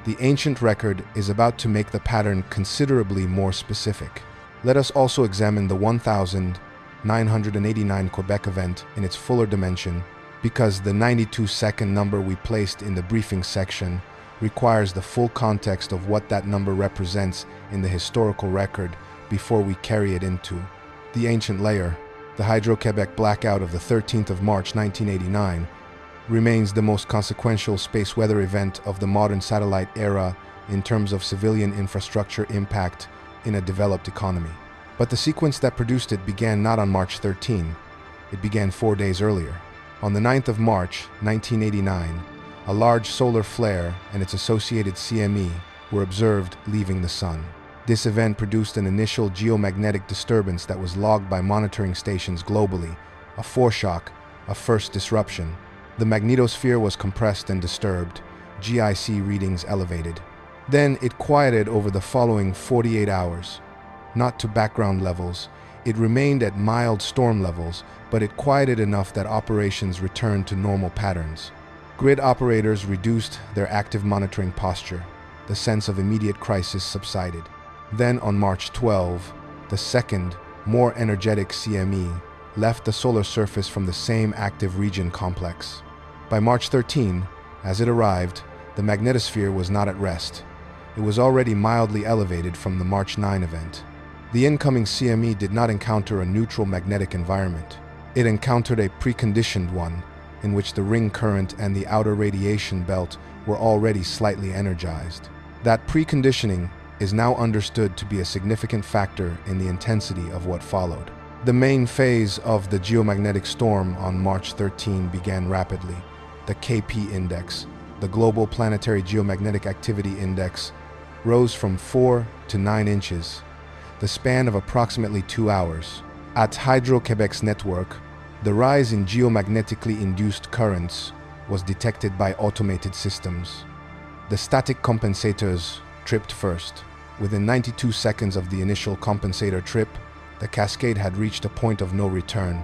The ancient record is about to make the pattern considerably more specific. Let us also examine the 1989 Quebec event in its fuller dimension, because the 92-second number we placed in the briefing section requires the full context of what that number represents in the historical record before we carry it into the ancient layer. The Hydro-Quebec blackout of the 13th of March 1989 remains the most consequential space weather event of the modern satellite era in terms of civilian infrastructure impact in a developed economy. But the sequence that produced it began not on March 13. It began 4 days earlier. On the 9th of March 1989, a large solar flare and its associated CME were observed leaving the sun. This event produced an initial geomagnetic disturbance that was logged by monitoring stations globally, a foreshock, a first disruption. The magnetosphere was compressed and disturbed, GIC readings elevated. Then it quieted over the following 48 hours. Not to background levels, it remained at mild storm levels, but it quieted enough that operations returned to normal patterns. Grid operators reduced their active monitoring posture. The sense of immediate crisis subsided. Then on March 12, the second, more energetic CME left the solar surface from the same active region complex. By March 13, as it arrived, the magnetosphere was not at rest. It was already mildly elevated from the March 9 event. The incoming CME did not encounter a neutral magnetic environment. It encountered a preconditioned one, in which the ring current and the outer radiation belt were already slightly energized. That preconditioning is now understood to be a significant factor in the intensity of what followed. The main phase of the geomagnetic storm on March 13 began rapidly. The KP index, the Global Planetary Geomagnetic Activity Index, rose from 4 to 9 inches, the span of approximately 2 hours. At Hydro-Quebec's network, the rise in geomagnetically induced currents was detected by automated systems. The static compensators tripped first. Within 92 seconds of the initial compensator trip, the cascade had reached a point of no return.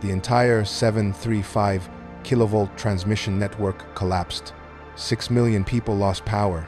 The entire 735 kilovolt transmission network collapsed. 6 million people lost power.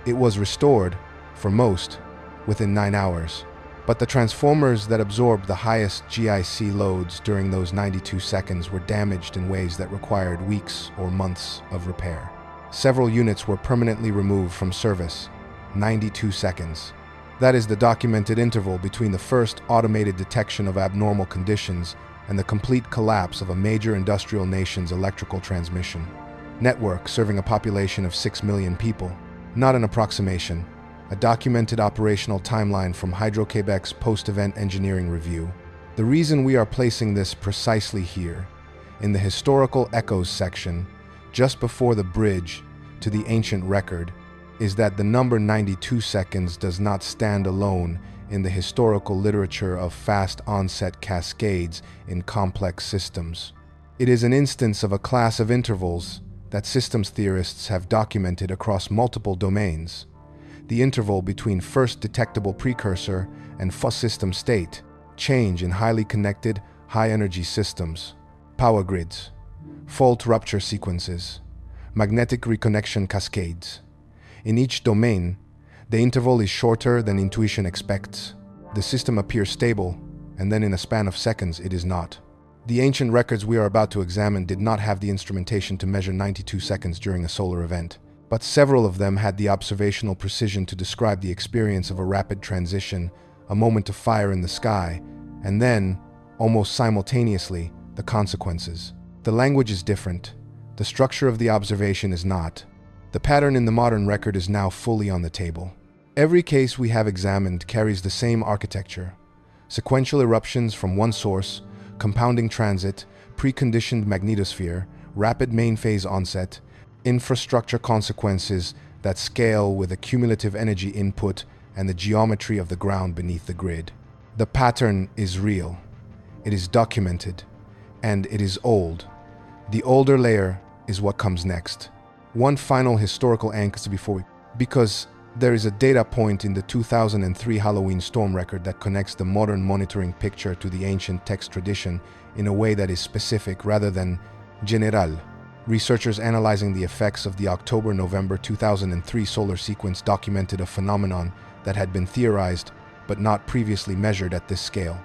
It was restored, for most, within 9 hours. But the transformers that absorbed the highest GIC loads during those 92 seconds were damaged in ways that required weeks or months of repair. Several units were permanently removed from service. 92 seconds. That is the documented interval between the first automated detection of abnormal conditions and the complete collapse of a major industrial nation's electrical transmission network serving a population of 6 million people. Not an approximation, a documented operational timeline from Hydro-Quebec's post-event engineering review. The reason we are placing this precisely here, in the historical echoes section, just before the bridge to the ancient record, is that the number 92 seconds does not stand alone in the historical literature of fast onset cascades in complex systems. It is an instance of a class of intervals that systems theorists have documented across multiple domains. The interval between first detectable precursor and full system state change in highly connected, high-energy systems, power grids, fault rupture sequences, magnetic reconnection cascades. In each domain, the interval is shorter than intuition expects. The system appears stable, and then in a span of seconds, it is not. The ancient records we are about to examine did not have the instrumentation to measure 92 seconds during a solar event, but several of them had the observational precision to describe the experience of a rapid transition, a moment of fire in the sky, and then, almost simultaneously, the consequences. The language is different. The structure of the observation is not. The pattern in the modern record is now fully on the table. Every case we have examined carries the same architecture: sequential eruptions from one source, compounding transit, preconditioned magnetosphere, rapid main phase onset, infrastructure consequences that scale with a cumulative energy input and the geometry of the ground beneath the grid. The pattern is real. It is documented, and it is old. The older layer is what comes next. One final historical anchor because there is a data point in the 2003 Halloween storm record that connects the modern monitoring picture to the ancient text tradition in a way that is specific rather than general. Researchers analyzing the effects of the October-November 2003 solar sequence documented a phenomenon that had been theorized but not previously measured at this scale: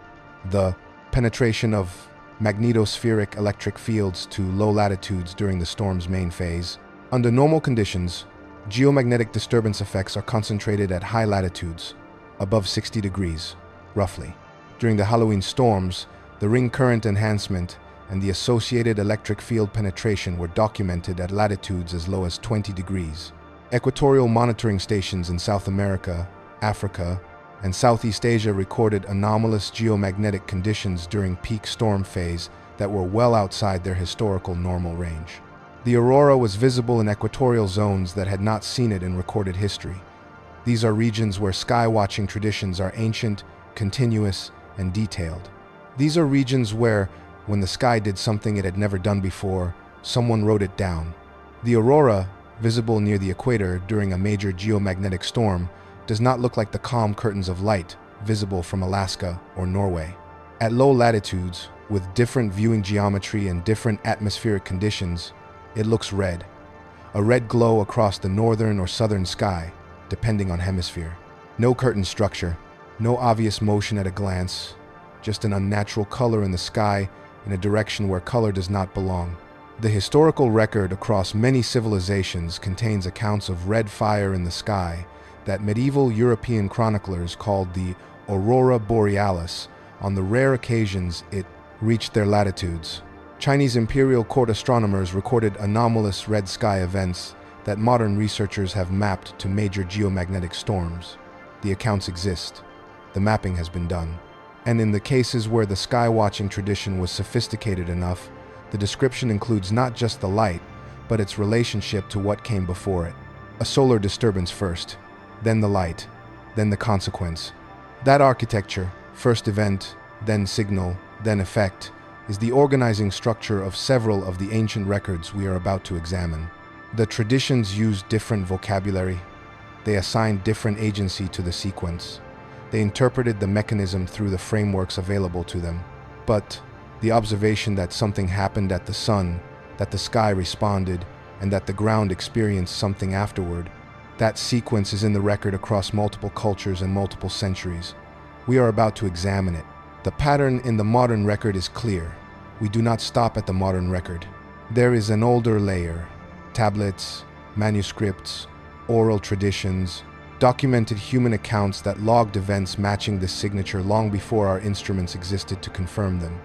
the penetration of magnetospheric electric fields to low latitudes during the storm's main phase. Under normal conditions, geomagnetic disturbance effects are concentrated at high latitudes, above 60 degrees, roughly. During the Halloween storms, the ring current enhancement and the associated electric field penetration were documented at latitudes as low as 20 degrees. Equatorial monitoring stations in South America, Africa, and Southeast Asia recorded anomalous geomagnetic conditions during peak storm phase that were well outside their historical normal range. The Aurora was visible in equatorial zones that had not seen it in recorded history. These are regions where sky-watching traditions are ancient, continuous, and detailed. These are regions where, when the sky did something it had never done before, someone wrote it down. The Aurora, visible near the equator during a major geomagnetic storm, does not look like the calm curtains of light visible from Alaska or Norway. At low latitudes, with different viewing geometry and different atmospheric conditions, it looks red. A red glow across the northern or southern sky, depending on hemisphere. No curtain structure, no obvious motion at a glance, just an unnatural color in the sky in a direction where color does not belong. The historical record across many civilizations contains accounts of red fire in the sky that medieval European chroniclers called the Aurora Borealis on the rare occasions it reached their latitudes. Chinese imperial court astronomers recorded anomalous red sky events that modern researchers have mapped to major geomagnetic storms. The accounts exist. The mapping has been done. And in the cases where the sky-watching tradition was sophisticated enough, the description includes not just the light, but its relationship to what came before it. A solar disturbance first, then the light, then the consequence. That architecture, first event, then signal, then effect, is the organizing structure of several of the ancient records we are about to examine. The traditions use different vocabulary. They assigned different agency to the sequence. They interpreted the mechanism through the frameworks available to them. But the observation that something happened at the sun, that the sky responded, and that the ground experienced something afterward, that sequence is in the record across multiple cultures and multiple centuries. We are about to examine it. The pattern in the modern record is clear. We do not stop at the modern record. There is an older layer: tablets, manuscripts, oral traditions, documented human accounts that logged events matching this signature long before our instruments existed to confirm them.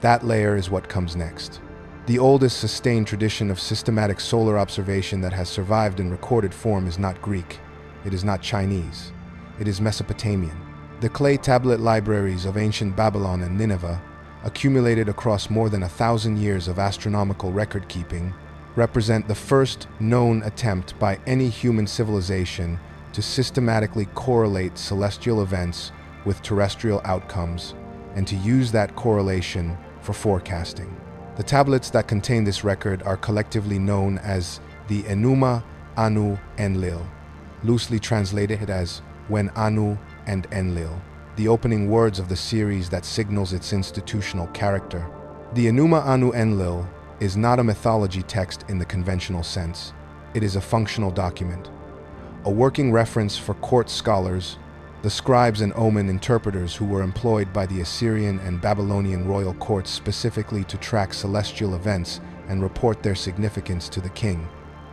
That layer is what comes next. The oldest sustained tradition of systematic solar observation that has survived in recorded form is not Greek. It is not Chinese. It is Mesopotamian. The clay tablet libraries of ancient Babylon and Nineveh, accumulated across more than 1,000 years of astronomical record-keeping, represent the first known attempt by any human civilization to systematically correlate celestial events with terrestrial outcomes and to use that correlation for forecasting. The tablets that contain this record are collectively known as the Enuma Anu Enlil, loosely translated as When Anu and Enlil, the opening words of the series that signals its institutional character. The Enuma Anu Enlil is not a mythology text in the conventional sense. It is a functional document, a working reference for court scholars, the scribes and omen interpreters who were employed by the Assyrian and Babylonian royal courts specifically to track celestial events and report their significance to the king.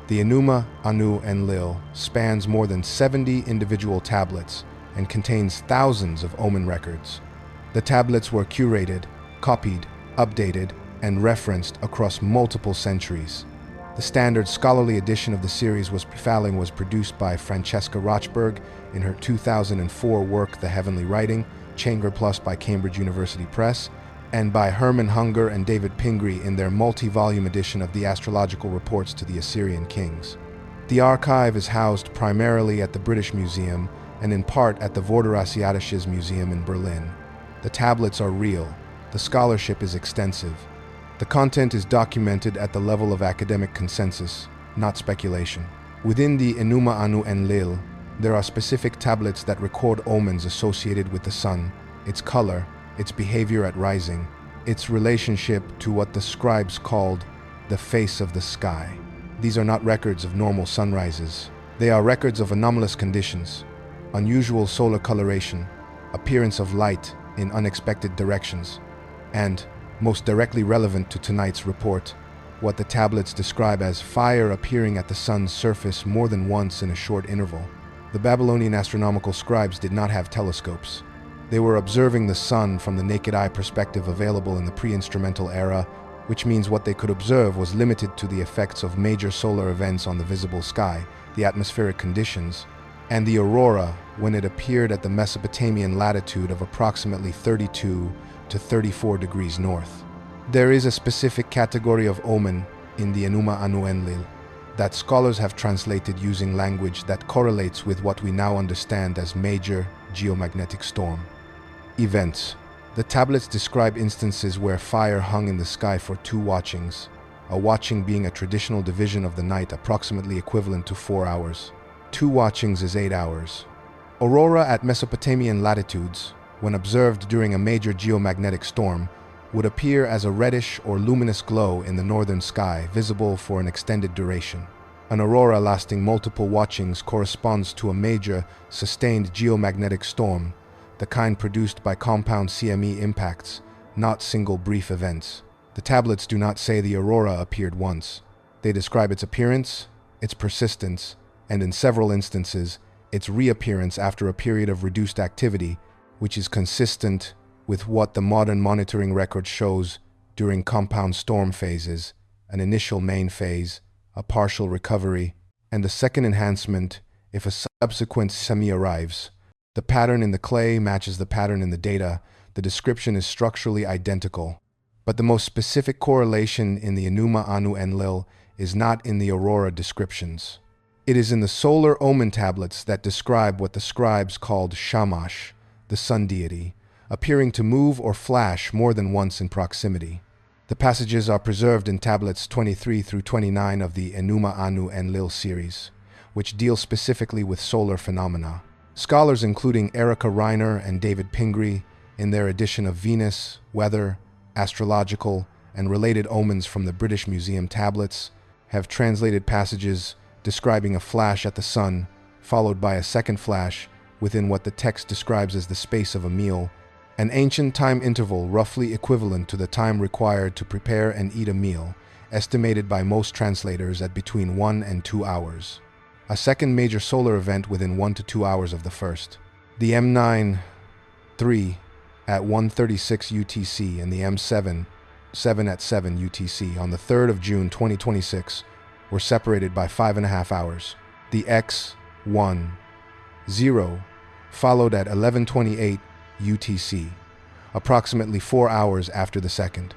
The Enuma Anu Enlil spans more than 70 individual tablets and contains thousands of omen records. The tablets were curated, copied, updated, and referenced across multiple centuries. The standard scholarly edition of the series was produced by Francesca Rochberg in her 2004 work The Heavenly Writing, Chambered Plus by Cambridge University Press, and by Herman Hunger and David Pingree in their multi-volume edition of the Astrological Reports to the Assyrian Kings. The archive is housed primarily at the British Museum and in part at the Vorderasiatisches Museum in Berlin. The tablets are real. The scholarship is extensive. The content is documented at the level of academic consensus, not speculation. Within the Enuma Anu Enlil, there are specific tablets that record omens associated with the sun, its color, its behavior at rising, its relationship to what the scribes called the face of the sky. These are not records of normal sunrises. They are records of anomalous conditions, unusual solar coloration, appearance of light in unexpected directions, and, most directly relevant to tonight's report, what the tablets describe as fire appearing at the sun's surface more than once in a short interval. The Babylonian astronomical scribes did not have telescopes. They were observing the sun from the naked eye perspective available in the pre-instrumental era, which means what they could observe was limited to the effects of major solar events on the visible sky, the atmospheric conditions, and the aurora when it appeared at the Mesopotamian latitude of approximately 32 to 34 degrees north. There is a specific category of omen in the Enuma Anu Enlil that scholars have translated using language that correlates with what we now understand as major geomagnetic storm events. The tablets describe instances where fire hung in the sky for 2 watchings, a watching being a traditional division of the night approximately equivalent to 4 hours. 2 watchings is 8 hours. Aurora at Mesopotamian latitudes, when observed during a major geomagnetic storm, would appear as a reddish or luminous glow in the northern sky, visible for an extended duration. An aurora lasting multiple watchings corresponds to a major, sustained geomagnetic storm, the kind produced by compound CME impacts, not single brief events. The tablets do not say the aurora appeared once. They describe its appearance, its persistence, and in several instances, its reappearance after a period of reduced activity, which is consistent with what the modern monitoring record shows during compound storm phases, an initial main phase, a partial recovery, and a second enhancement if a subsequent semi arrives. The pattern in the clay matches the pattern in the data. The description is structurally identical. But the most specific correlation in the Enuma Anu Enlil is not in the aurora descriptions. It is in the solar omen tablets that describe what the scribes called Shamash, the sun deity, appearing to move or flash more than once in proximity. The passages are preserved in tablets 23 through 29 of the Enuma Anu Enlil series, which deal specifically with solar phenomena. Scholars including Erica Reiner and David Pingree, in their edition of Venus, weather, astrological, and related omens from the British Museum tablets, have translated passages describing a flash at the sun, followed by a second flash within what the text describes as the space of a meal, an ancient time interval roughly equivalent to the time required to prepare and eat a meal, estimated by most translators at between 1 and 2 hours. A second major solar event within 1 to 2 hours of the first. The M9-3 at 1:36 UTC and the M7 at 7 UTC on the 3rd of June 2026 were separated by 5.5 hours. The X10 followed at 11:28 UTC, approximately 4 hours after the second.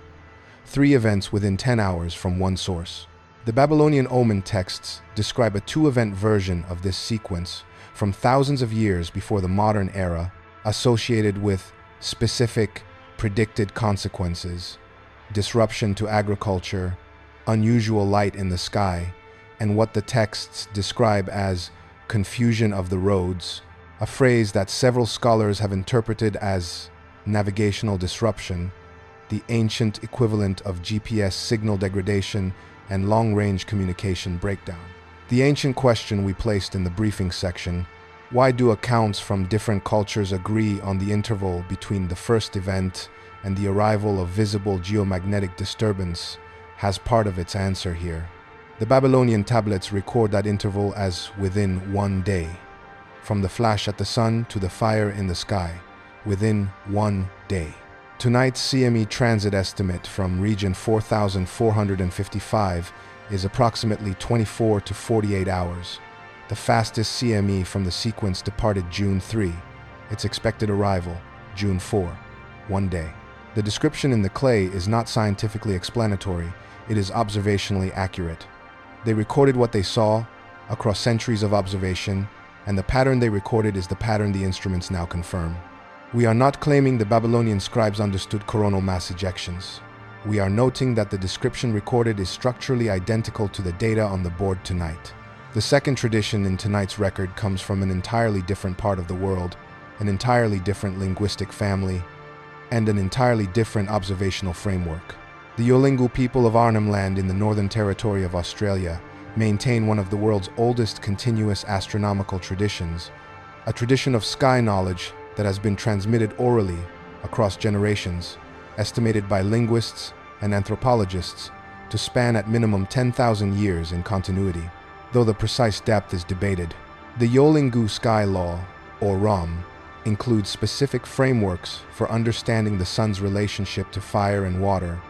3 events within 10 hours from one source. The Babylonian omen texts describe a two-event version of this sequence from thousands of years before the modern era, associated with specific predicted consequences: disruption to agriculture, unusual light in the sky, and what the texts describe as confusion of the roads, a phrase that several scholars have interpreted as navigational disruption, the ancient equivalent of GPS signal degradation and long-range communication breakdown. The ancient question we placed in the briefing section: why do accounts from different cultures agree on the interval between the first event and the arrival of visible geomagnetic disturbance, has part of its answer here. The Babylonian tablets record that interval as within 1 day, from the flash at the sun to the fire in the sky, within 1 day. Tonight's CME transit estimate from region 4455 is approximately 24 to 48 hours. The fastest CME from the sequence departed June 3. Its expected arrival, June 4, 1 day. The description in the clay is not scientifically explanatory, it is observationally accurate. They recorded what they saw across centuries of observation, and the pattern they recorded is the pattern the instruments now confirm. We are not claiming the Babylonian scribes understood coronal mass ejections. We are noting that the description recorded is structurally identical to the data on the board tonight. The second tradition in tonight's record comes from an entirely different part of the world, an entirely different linguistic family, and an entirely different observational framework. The Yolngu people of Arnhem Land in the Northern Territory of Australia maintain one of the world's oldest continuous astronomical traditions, a tradition of sky knowledge that has been transmitted orally across generations, estimated by linguists and anthropologists to span at minimum 10,000 years in continuity, though the precise depth is debated. The Yolngu Sky Law, or ROM, includes specific frameworks for understanding the sun's relationship to fire and water,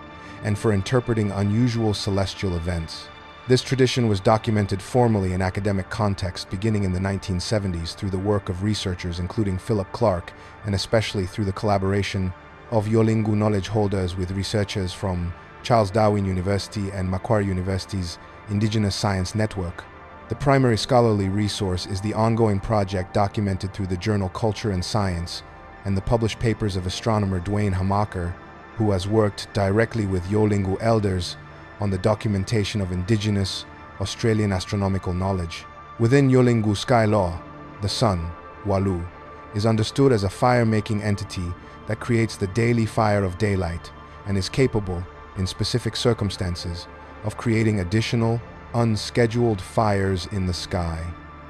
and for interpreting unusual celestial events. This tradition was documented formally in academic context beginning in the 1970s through the work of researchers including Philip Clark, and especially through the collaboration of Yolngu knowledge holders with researchers from Charles Darwin University and Macquarie University's Indigenous Science Network. The primary scholarly resource is the ongoing project documented through the journal Culture and Science and the published papers of astronomer Dwayne Hamaker, who has worked directly with Yolngu elders on the documentation of indigenous Australian astronomical knowledge. Within Yolngu sky law, the sun, Walu, is understood as a fire-making entity that creates the daily fire of daylight and is capable, in specific circumstances, of creating additional, unscheduled fires in the sky.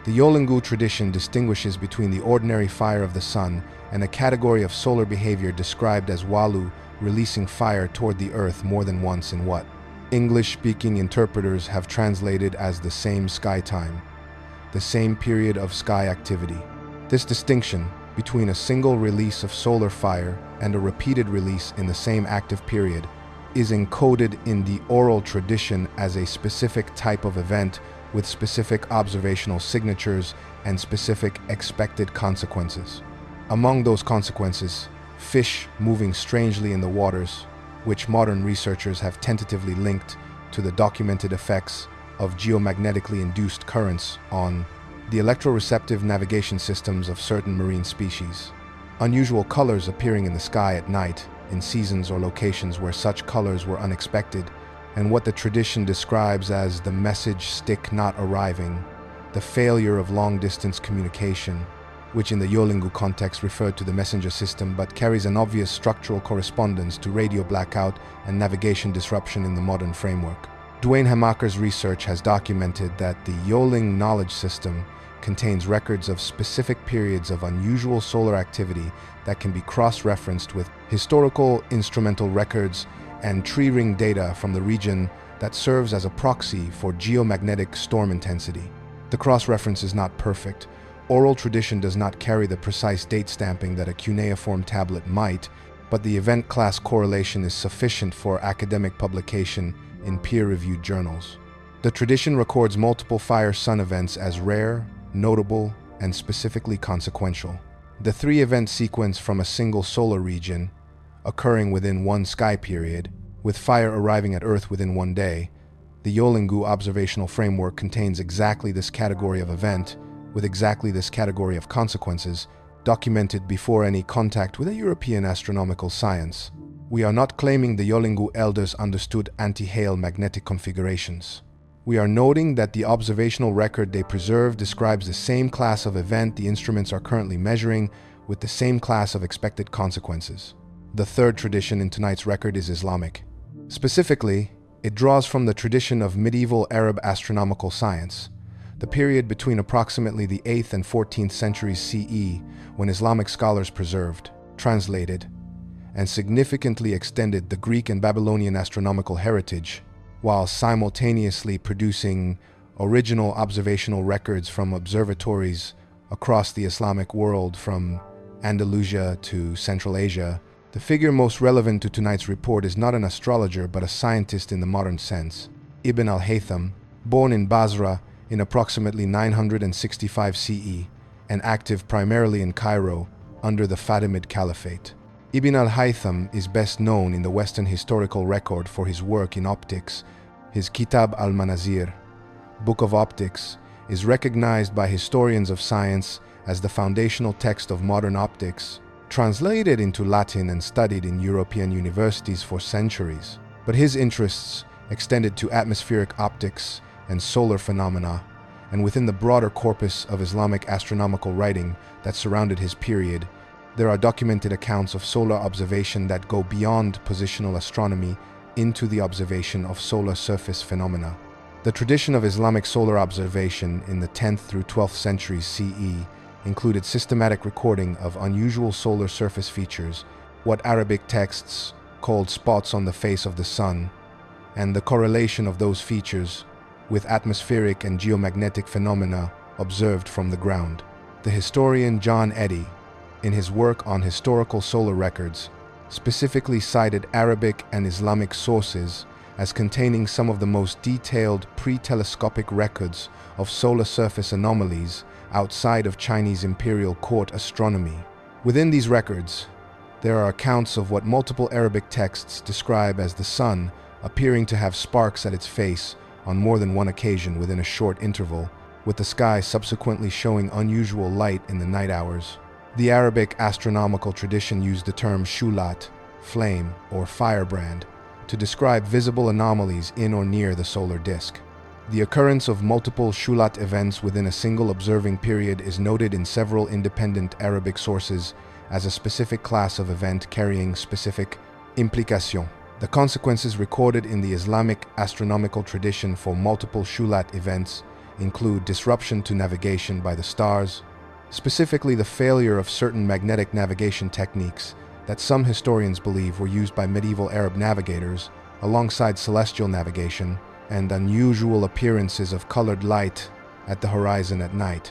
The Yolngu tradition distinguishes between the ordinary fire of the sun and a category of solar behavior described as Walu releasing fire toward the earth more than once in what English-speaking interpreters have translated as the same sky time, the same period of sky activity. This distinction between a single release of solar fire and a repeated release in the same active period is encoded in the oral tradition as a specific type of event with specific observational signatures and specific expected consequences. Among those consequences, fish moving strangely in the waters, which modern researchers have tentatively linked to the documented effects of geomagnetically induced currents on the electroreceptive navigation systems of certain marine species. Unusual colors appearing in the sky at night in seasons or locations where such colors were unexpected, and what the tradition describes as the message stick not arriving, the failure of long-distance communication, which in the Yolngu context referred to the messenger system but carries an obvious structural correspondence to radio blackout and navigation disruption in the modern framework. Dwayne Hamaker's research has documented that the Yolngu knowledge system contains records of specific periods of unusual solar activity that can be cross-referenced with historical instrumental records and tree ring data from the region that serves as a proxy for geomagnetic storm intensity. The cross-reference is not perfect. Oral tradition does not carry the precise date stamping that a cuneiform tablet might, but the event class correlation is sufficient for academic publication in peer-reviewed journals. The tradition records multiple fire-sun events as rare, notable, and specifically consequential. The three-event sequence from a single solar region, occurring within one sky period, with fire arriving at Earth within 1 day, The Yolngu observational framework contains exactly this category of event, with exactly this category of consequences, documented before any contact with a European astronomical science. We are not claiming the Yolngu elders understood anti-Hale magnetic configurations. We are noting that the observational record they preserve describes the same class of event the instruments are currently measuring, with the same class of expected consequences. The third tradition in tonight's record is Islamic. Specifically, it draws from the tradition of medieval Arab astronomical science, the period between approximately the 8th and 14th centuries CE, when Islamic scholars preserved, translated, and significantly extended the Greek and Babylonian astronomical heritage, while simultaneously producing original observational records from observatories across the Islamic world from Andalusia to Central Asia. The figure most relevant to tonight's report is not an astrologer but a scientist in the modern sense. Ibn al-Haytham, born in Basra in approximately 965 CE and active primarily in Cairo under the Fatimid Caliphate. Ibn al-Haytham is best known in the Western historical record for his work in optics. His Kitab al-Manazir, Book of Optics, is recognized by historians of science as the foundational text of modern optics, translated into Latin and studied in European universities for centuries. But his interests extended to atmospheric optics and solar phenomena, and within the broader corpus of Islamic astronomical writing that surrounded his period, there are documented accounts of solar observation that go beyond positional astronomy into the observation of solar surface phenomena. The tradition of Islamic solar observation in the 10th through 12th centuries CE included systematic recording of unusual solar surface features, what Arabic texts called spots on the face of the sun, and the correlation of those features with atmospheric and geomagnetic phenomena observed from the ground. The historian John Eddy, in his work on historical solar records, specifically cited Arabic and Islamic sources as containing some of the most detailed pre-telescopic records of solar surface anomalies outside of Chinese imperial court astronomy. Within these records, there are accounts of what multiple Arabic texts describe as the sun appearing to have sparks at its face on more than one occasion within a short interval, with the sky subsequently showing unusual light in the night hours. The Arabic astronomical tradition used the term shulat, flame, or firebrand, to describe visible anomalies in or near the solar disk. The occurrence of multiple shulat events within a single observing period is noted in several independent Arabic sources as a specific class of event carrying specific implication. The consequences recorded in the Islamic astronomical tradition for multiple shulat events include disruption to navigation by the stars, specifically the failure of certain magnetic navigation techniques that some historians believe were used by medieval Arab navigators, alongside celestial navigation, and unusual appearances of colored light at the horizon at night,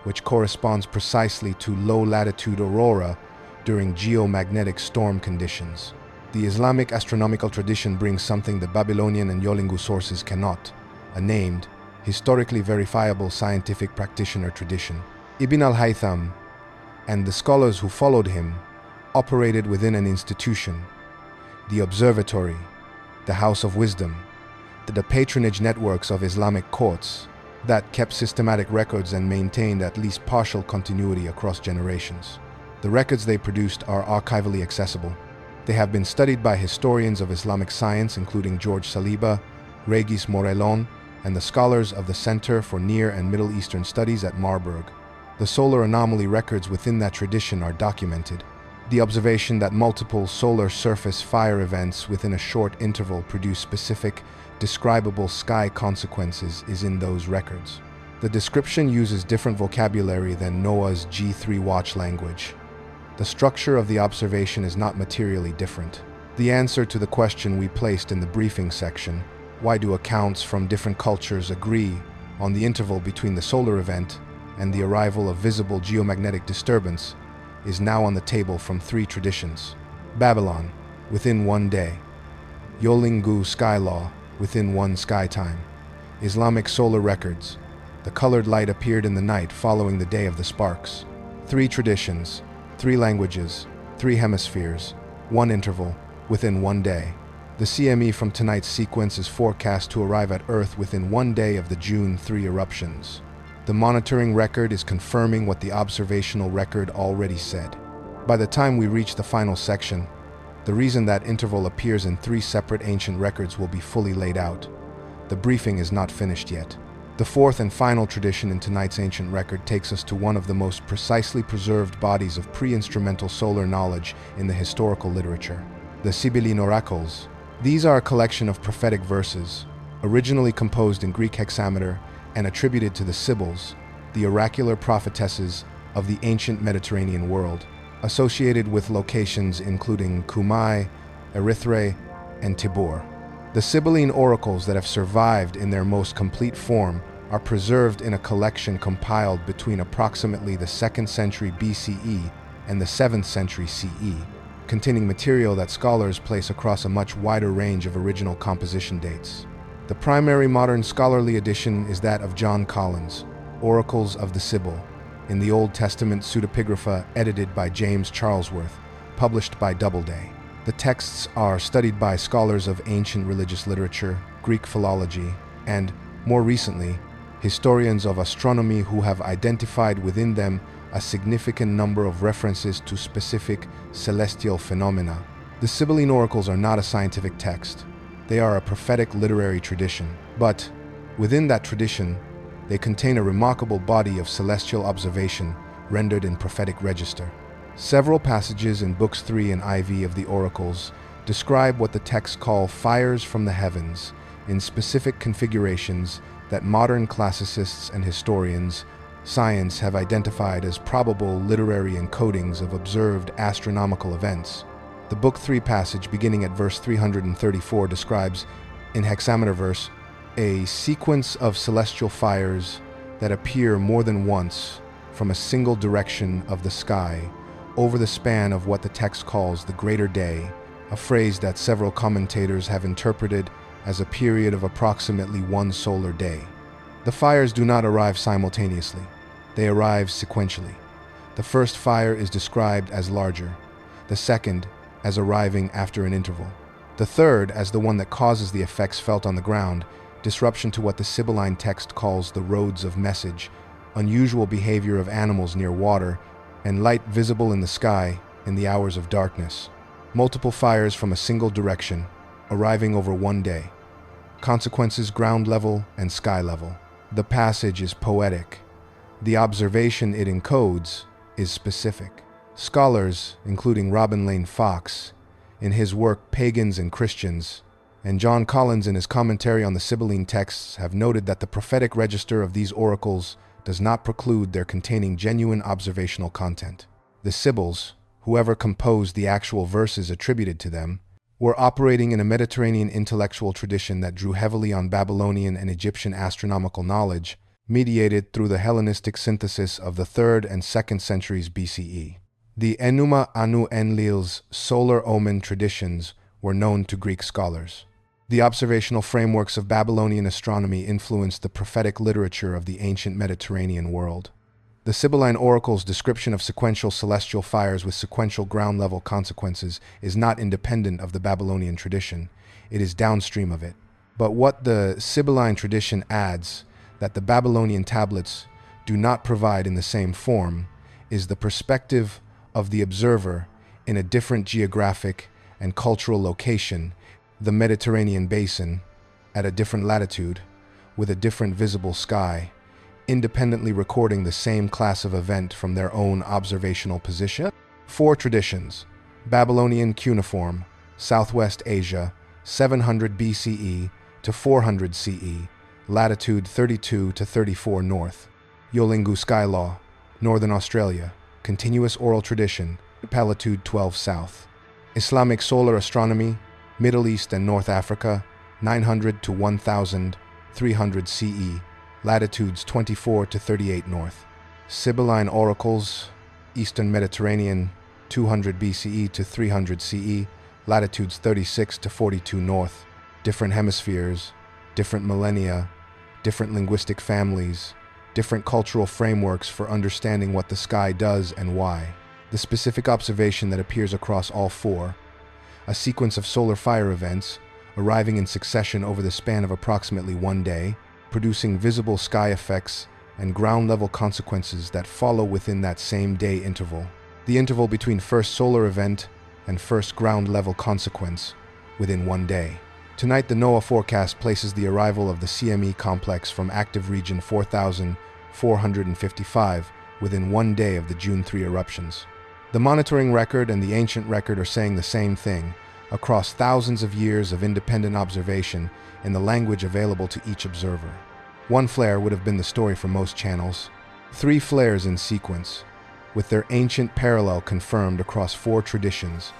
which corresponds precisely to low-latitude aurora during geomagnetic storm conditions. The Islamic astronomical tradition brings something the Babylonian and Yolngu sources cannot: a named, historically verifiable scientific practitioner tradition. Ibn al-Haytham and the scholars who followed him operated within an institution, the observatory, the House of Wisdom, the patronage networks of Islamic courts that kept systematic records and maintained at least partial continuity across generations. The records they produced are archivally accessible. They have been studied by historians of Islamic science including George Saliba, Regis Morellon, and the scholars of the Center for Near and Middle Eastern Studies at Marburg. The solar anomaly records within that tradition are documented. The observation that multiple solar surface fire events within a short interval produce specific, describable sky consequences is in those records. The description uses different vocabulary than NOAA's G3 watch language. The structure of the observation is not materially different. The answer to the question we placed in the briefing section, why do accounts from different cultures agree on the interval between the solar event and the arrival of visible geomagnetic disturbance, is now on the table from three traditions. Babylon, within one day. Yolngu sky law, within one sky time. Islamic solar records. The colored light appeared in the night following the day of the sparks. Three traditions, three languages, three hemispheres, one interval, within one day. The CME from tonight's sequence is forecast to arrive at Earth within 1 day of the June 3 eruptions. The monitoring record is confirming what the observational record already said. By the time we reach the final section, the reason that interval appears in 3 separate ancient records will be fully laid out. The briefing is not finished yet. The fourth and final tradition in tonight's ancient record takes us to one of the most precisely preserved bodies of pre-instrumental solar knowledge in the historical literature, the Sibylline oracles. These are a collection of prophetic verses, originally composed in Greek hexameter and attributed to the Sibyls, the oracular prophetesses of the ancient Mediterranean world, associated with locations including Cumae, Erythrae, and Tibur. The Sibylline oracles that have survived in their most complete form are preserved in a collection compiled between approximately the 2nd century BCE and the 7th century CE, containing material that scholars place across a much wider range of original composition dates. The primary modern scholarly edition is that of John Collins' Oracles of the Sibyl, in the Old Testament pseudepigrapha edited by James Charlesworth, published by Doubleday. The texts are studied by scholars of ancient religious literature, Greek philology, and, more recently, historians of astronomy who have identified within them a significant number of references to specific celestial phenomena. The Sibylline oracles are not a scientific text. They are a prophetic literary tradition. But, within that tradition, they contain a remarkable body of celestial observation rendered in prophetic register. Several passages in Books 3 and IV of the Oracles describe what the texts call fires from the heavens in specific configurations that modern classicists and historians science have identified as probable literary encodings of observed astronomical events. The Book 3 passage beginning at verse 334 describes, in hexameter verse, a sequence of celestial fires that appear more than once from a single direction of the sky over the span of what the text calls the greater day, a phrase that several commentators have interpreted as a period of approximately 1 solar day. The fires do not arrive simultaneously. They arrive sequentially. The first fire is described as larger, the second as arriving after an interval, the third as the one that causes the effects felt on the ground, disruption to what the Sibylline text calls the roads of message, unusual behavior of animals near water, and light visible in the sky in the hours of darkness. Multiple fires from a single direction, arriving over 1 day. Consequences ground level and sky level. The passage is poetic. The observation it encodes is specific. Scholars, including Robin Lane Fox, in his work Pagans and Christians, and John Collins in his commentary on the Sibylline texts, have noted that the prophetic register of these oracles does not preclude their containing genuine observational content. The Sibyls, whoever composed the actual verses attributed to them, were operating in a Mediterranean intellectual tradition that drew heavily on Babylonian and Egyptian astronomical knowledge, mediated through the Hellenistic synthesis of the 3rd and 2nd centuries BCE. The Enuma Anu Enlil's solar omen traditions were known to Greek scholars. The observational frameworks of Babylonian astronomy influenced the prophetic literature of the ancient Mediterranean world. The Sibylline oracle's description of sequential celestial fires with sequential ground-level consequences is not independent of the Babylonian tradition. It is downstream of it. But what the Sibylline tradition adds, that the Babylonian tablets do not provide in the same form, is the perspective of the observer in a different geographic and cultural location, the Mediterranean basin, at a different latitude, with a different visible sky, independently recording the same class of event from their own observational position. 4 traditions: Babylonian cuneiform, Southwest Asia, 700 BCE to 400 CE, latitude 32 to 34 north. Yolngu Sky Law, Northern Australia, continuous oral tradition, latitude 12 south. Islamic solar astronomy, Middle East and North Africa, 900 to 1300 CE, latitudes 24 to 38 north. Sibylline oracles, Eastern Mediterranean, 200 BCE to 300 CE, latitudes 36 to 42 north. Different hemispheres, different millennia, different linguistic families, different cultural frameworks for understanding what the sky does and why. The specific observation that appears across all 4, a sequence of solar fire events, arriving in succession over the span of approximately 1 day, producing visible sky effects and ground-level consequences that follow within that same day interval. The interval between first solar event and first ground-level consequence within 1 day. Tonight, the NOAA forecast places the arrival of the CME complex from active region 4455 within 1 day of the June 3 eruptions. The monitoring record and the ancient record are saying the same thing, across thousands of years of independent observation in the language available to each observer. One flare would have been the story for most channels. 3 flares in sequence, with their ancient parallel confirmed across 4 traditions.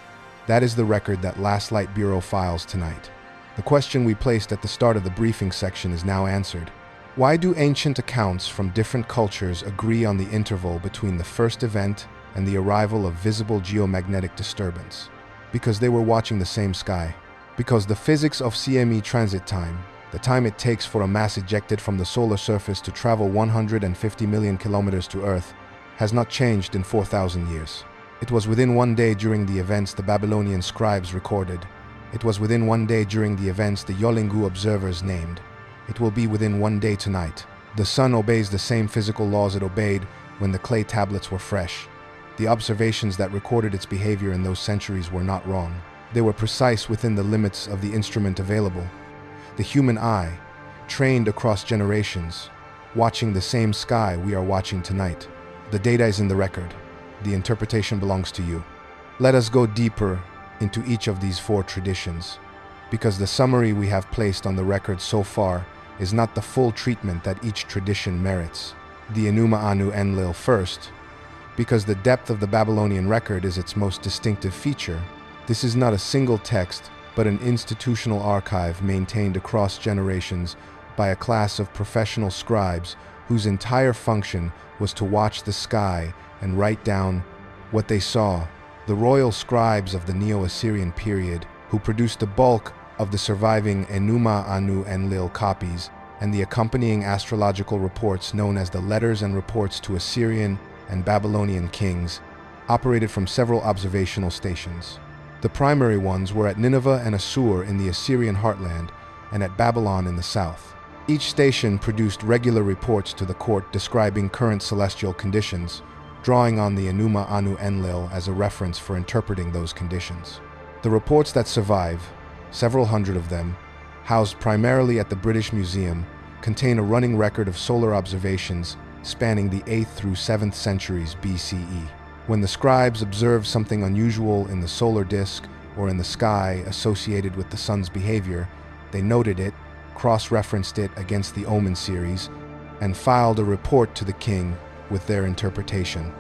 That is the record that Last Light Bureau files tonight. The question we placed at the start of the briefing section is now answered. Why do ancient accounts from different cultures agree on the interval between the first event and the arrival of visible geomagnetic disturbance? Because they were watching the same sky. Because the physics of CME transit time, the time it takes for a mass ejected from the solar surface to travel 150 million kilometers to Earth, has not changed in 4,000 years. It was within 1 day during the events the Babylonian scribes recorded. It was within 1 day during the events the Yolingu observers named. It will be within 1 day tonight. The sun obeys the same physical laws it obeyed when the clay tablets were fresh. The observations that recorded its behavior in those centuries were not wrong. They were precise within the limits of the instrument available. The human eye, trained across generations, watching the same sky we are watching tonight. The data is in the record. The interpretation belongs to you. Let us go deeper into each of these 4 traditions, because the summary we have placed on the record so far is not the full treatment that each tradition merits. The Enuma Anu Enlil first, because the depth of the Babylonian record is its most distinctive feature. This is not a single text, but an institutional archive maintained across generations by a class of professional scribes whose entire function was to watch the sky and write down what they saw. The royal scribes of the Neo-Assyrian period, who produced the bulk of the surviving Enuma Anu Enlil copies and the accompanying astrological reports known as the Letters and Reports to Assyrian and Babylonian Kings, operated from several observational stations. The primary ones were at Nineveh and Assur in the Assyrian heartland and at Babylon in the south. Each station produced regular reports to the court describing current celestial conditions, drawing on the Enuma Anu Enlil as a reference for interpreting those conditions. The reports that survive, several hundred of them, housed primarily at the British Museum, contain a running record of solar observations spanning the 8th through 7th centuries BCE. When the scribes observed something unusual in the solar disk or in the sky associated with the sun's behavior, they noted it, cross-referenced it against the Omen series, and filed a report to the king with their interpretation.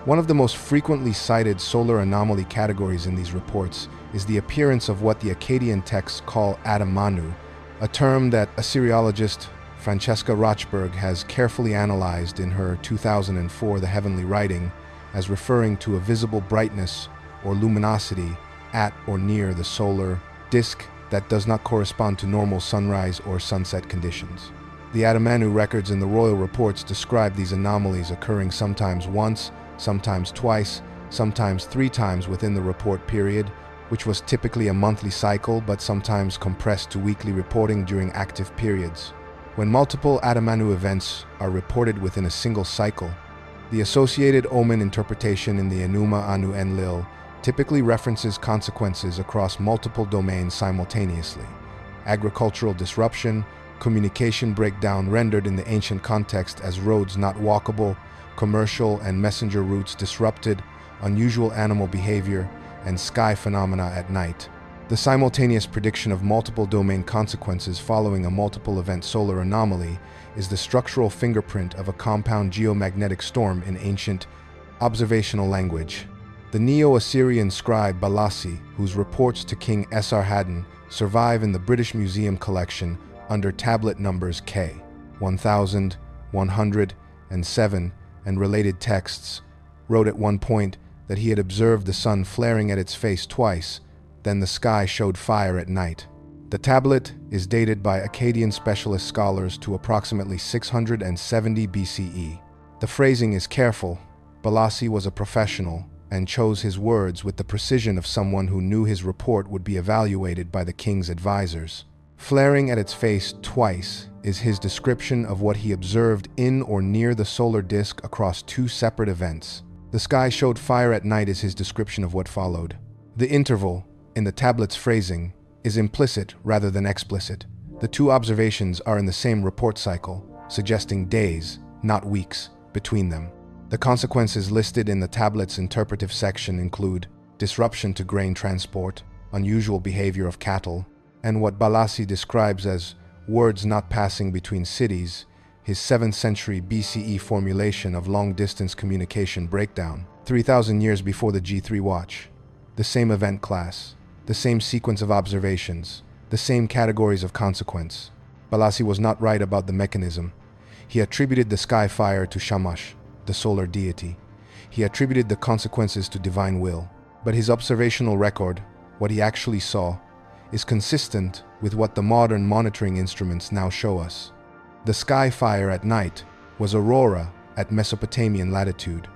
One of the most frequently cited solar anomaly categories in these reports is the appearance of what the Akkadian texts call Adam Manu, a term that Assyriologist Francesca Rochberg has carefully analyzed in her 2004 The Heavenly Writing as referring to a visible brightness or luminosity at or near the solar disk that does not correspond to normal sunrise or sunset conditions. The Adamanu records in the royal reports describe these anomalies occurring sometimes once, sometimes twice, sometimes 3 times within the report period, which was typically a monthly cycle but sometimes compressed to weekly reporting during active periods. When multiple Adamanu events are reported within a single cycle, the associated omen interpretation in the Enuma Anu Enlil typically references consequences across multiple domains simultaneously. Agricultural disruption, communication breakdown rendered in the ancient context as roads not walkable, commercial and messenger routes disrupted, unusual animal behavior, and sky phenomena at night. The simultaneous prediction of multiple domain consequences following a multiple event solar anomaly is the structural fingerprint of a compound geomagnetic storm in ancient observational language. The Neo-Assyrian scribe Balassi, whose reports to King Esarhaddon survive in the British Museum collection under tablet numbers K, 1107, and related texts, wrote at one point that he had observed the sun flaring at its face twice, then the sky showed fire at night. The tablet is dated by Akkadian specialist scholars to approximately 670 BCE. The phrasing is careful. Balassi was a professional, and chose his words with the precision of someone who knew his report would be evaluated by the king's advisors. Flaring at its face twice is his description of what he observed in or near the solar disk across two separate events. The sky showed fire at night is his description of what followed. The interval, in the tablet's phrasing, is implicit rather than explicit. The two observations are in the same report cycle, suggesting days, not weeks, between them. The consequences listed in the tablet's interpretive section include disruption to grain transport, unusual behavior of cattle, and what Balassi describes as words not passing between cities, his 7th century BCE formulation of long-distance communication breakdown, 3,000 years before the G3 watch. The same event class, the same sequence of observations, the same categories of consequence. Balassi was not right about the mechanism. He attributed the sky fire to Shamash, the solar deity. He attributed the consequences to divine will. But his observational record, what he actually saw, is consistent with what the modern monitoring instruments now show us. The sky fire at night was Aurora at Mesopotamian latitude.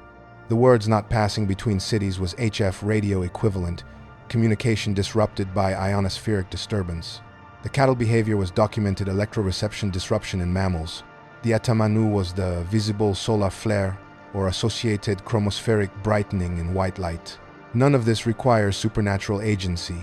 The words not passing between cities was HF radio equivalent, communication disrupted by ionospheric disturbance. The cattle behavior was documented electroreception disruption in mammals. The atamanu was the visible solar flare or associated chromospheric brightening in white light. None of this requires supernatural agency.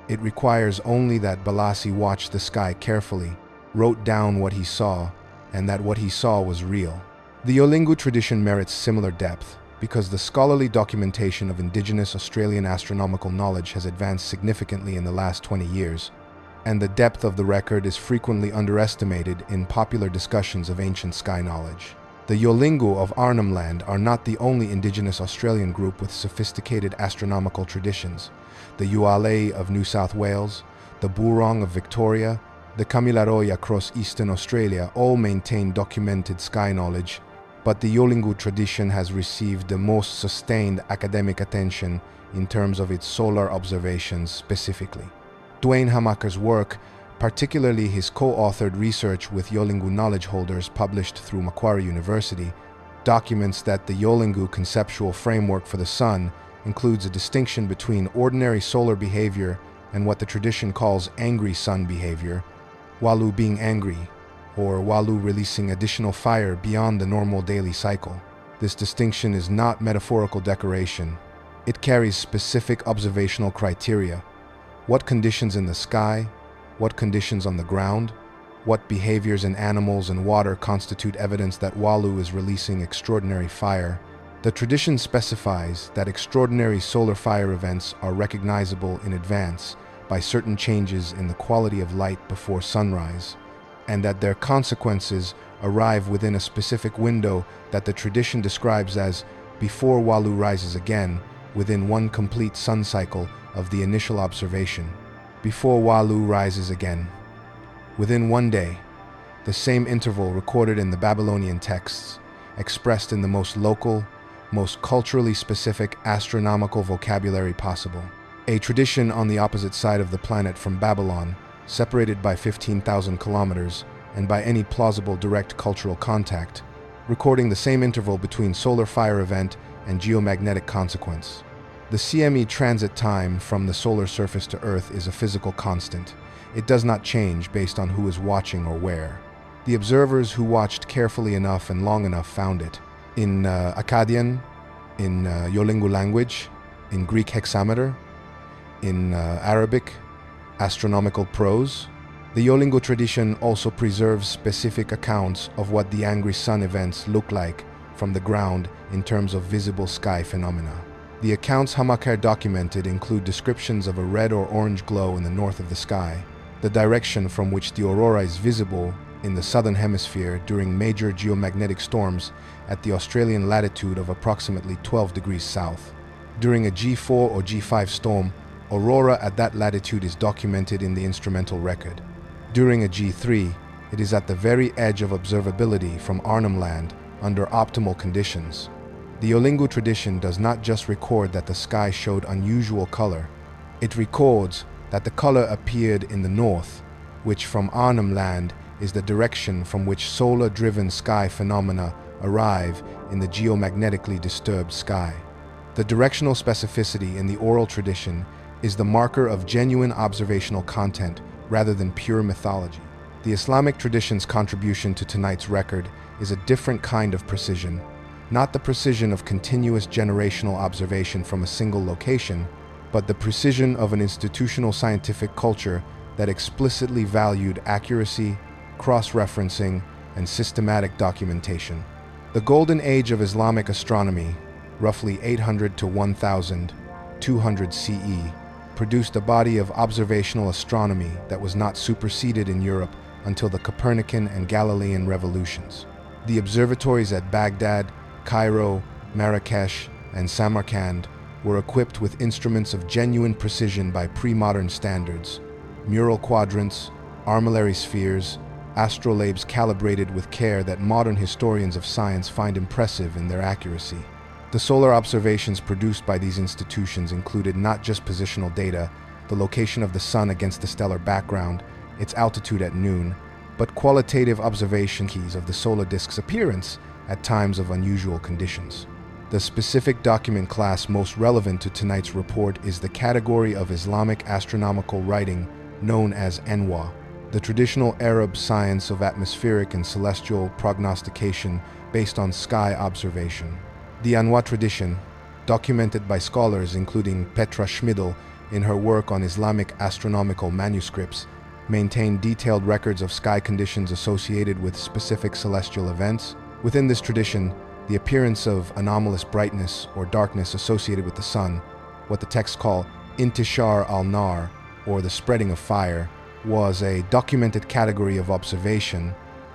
It requires only that Balassi watched the sky carefully, wrote down what he saw, and that what he saw was real. The Yolngu tradition merits similar depth because the scholarly documentation of indigenous Australian astronomical knowledge has advanced significantly in the last 20 years, and the depth of the record is frequently underestimated in popular discussions of ancient sky knowledge. The Yolngu of Arnhem Land are not the only indigenous Australian group with sophisticated astronomical traditions. The Yuale of New South Wales, the Burong of Victoria, the Kamilaroi across eastern Australia all maintain documented sky knowledge, but the Yolngu tradition has received the most sustained academic attention in terms of its solar observations specifically. Dwayne Hamaker's work, particularly his co-authored research with Yolngu knowledge holders published through Macquarie University, documents that the Yolngu conceptual framework for the sun includes a distinction between ordinary solar behavior and what the tradition calls angry sun behavior, Walu being angry, or Walu releasing additional fire beyond the normal daily cycle. This distinction is not metaphorical decoration. It carries specific observational criteria. What conditions in the sky, what conditions on the ground, what behaviors in animals and water constitute evidence that Walu is releasing extraordinary fire. The tradition specifies that extraordinary solar fire events are recognizable in advance by certain changes in the quality of light before sunrise, and that their consequences arrive within a specific window that the tradition describes as before Walu rises again, within one complete sun cycle of the initial observation. Before Walu rises again. Within one day, the same interval recorded in the Babylonian texts, expressed in the most local, most culturally specific astronomical vocabulary possible. A tradition on the opposite side of the planet from Babylon, separated by 15,000 kilometers and by any plausible direct cultural contact, recording the same interval between solar fire event and geomagnetic consequence. The CME transit time from the solar surface to Earth is a physical constant. It does not change based on who is watching or where. The observers who watched carefully enough and long enough found it. In Akkadian, in Yolngu language, in Greek hexameter, in Arabic, astronomical prose. The Yolngu tradition also preserves specific accounts of what the angry sun events look like from the ground in terms of visible sky phenomena. The accounts Hamaker documented include descriptions of a red or orange glow in the north of the sky, the direction from which the aurora is visible in the southern hemisphere during major geomagnetic storms at the Australian latitude of approximately 12 degrees south. During a G4 or G5 storm, aurora at that latitude is documented in the instrumental record. During a G3, it is at the very edge of observability from Arnhem Land under optimal conditions. The Yolngu tradition does not just record that the sky showed unusual color, it records that the color appeared in the north, which from Arnhem Land is the direction from which solar-driven sky phenomena arrive in the geomagnetically disturbed sky. The directional specificity in the oral tradition is the marker of genuine observational content rather than pure mythology. The Islamic tradition's contribution to tonight's record is a different kind of precision, not the precision of continuous generational observation from a single location, but the precision of an institutional scientific culture that explicitly valued accuracy, cross-referencing, and systematic documentation. The golden age of Islamic astronomy, roughly 800 to 1200 CE, produced a body of observational astronomy that was not superseded in Europe until the Copernican and Galilean revolutions. The observatories at Baghdad, Cairo, Marrakesh, and Samarkand were equipped with instruments of genuine precision by pre-modern standards: mural quadrants, armillary spheres, astrolabes calibrated with care that modern historians of science find impressive in their accuracy. The solar observations produced by these institutions included not just positional data, the location of the sun against the stellar background, its altitude at noon, but qualitative observation keys of the solar disk's appearance at times of unusual conditions. The specific document class most relevant to tonight's report is the category of Islamic astronomical writing known as NOAA, the traditional Arab science of atmospheric and celestial prognostication based on sky observation. The NOAA tradition, documented by scholars including Petra Schmidl in her work on Islamic astronomical manuscripts, maintained detailed records of sky conditions associated with specific celestial events. Within this tradition, the appearance of anomalous brightness or darkness associated with the sun, what the texts call intishar al-nar, or the spreading of fire, was a documented category of observation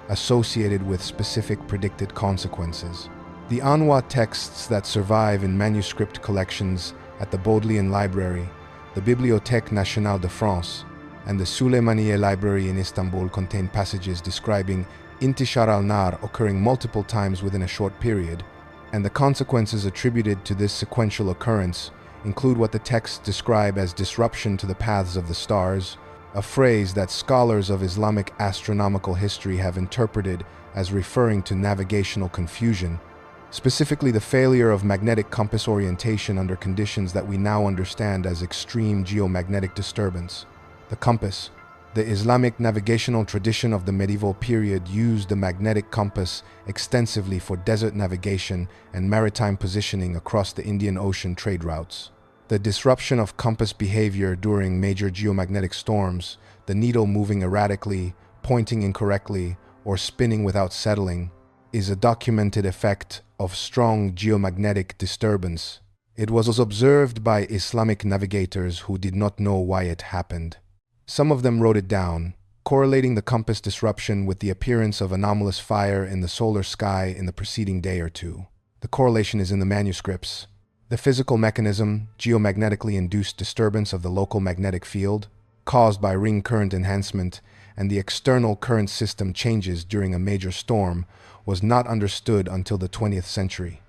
associated with specific predicted consequences. The NOAA texts that survive in manuscript collections at the Bodleian Library, the Bibliothèque Nationale de France, and the Süleymaniye Library in Istanbul contain passages describing intishar al-nar occurring multiple times within a short period, and the consequences attributed to this sequential occurrence include what the texts describe as disruption to the paths of the stars, a phrase that scholars of Islamic astronomical history have interpreted as referring to navigational confusion, specifically the failure of magnetic compass orientation under conditions that we now understand as extreme geomagnetic disturbance. The compass. The Islamic navigational tradition of the medieval period used the magnetic compass extensively for desert navigation and maritime positioning across the Indian Ocean trade routes. The disruption of compass behavior during major geomagnetic storms, the needle moving erratically, pointing incorrectly, or spinning without settling, is a documented effect of strong geomagnetic disturbance. It was observed by Islamic navigators who did not know why it happened. Some of them wrote it down, correlating the compass disruption with the appearance of anomalous fire in the solar sky in the preceding day or two. The correlation is in the manuscripts. The physical mechanism, geomagnetically induced disturbance of the local magnetic field, caused by ring current enhancement, and the external current system changes during a major storm, was not understood until the 20th century.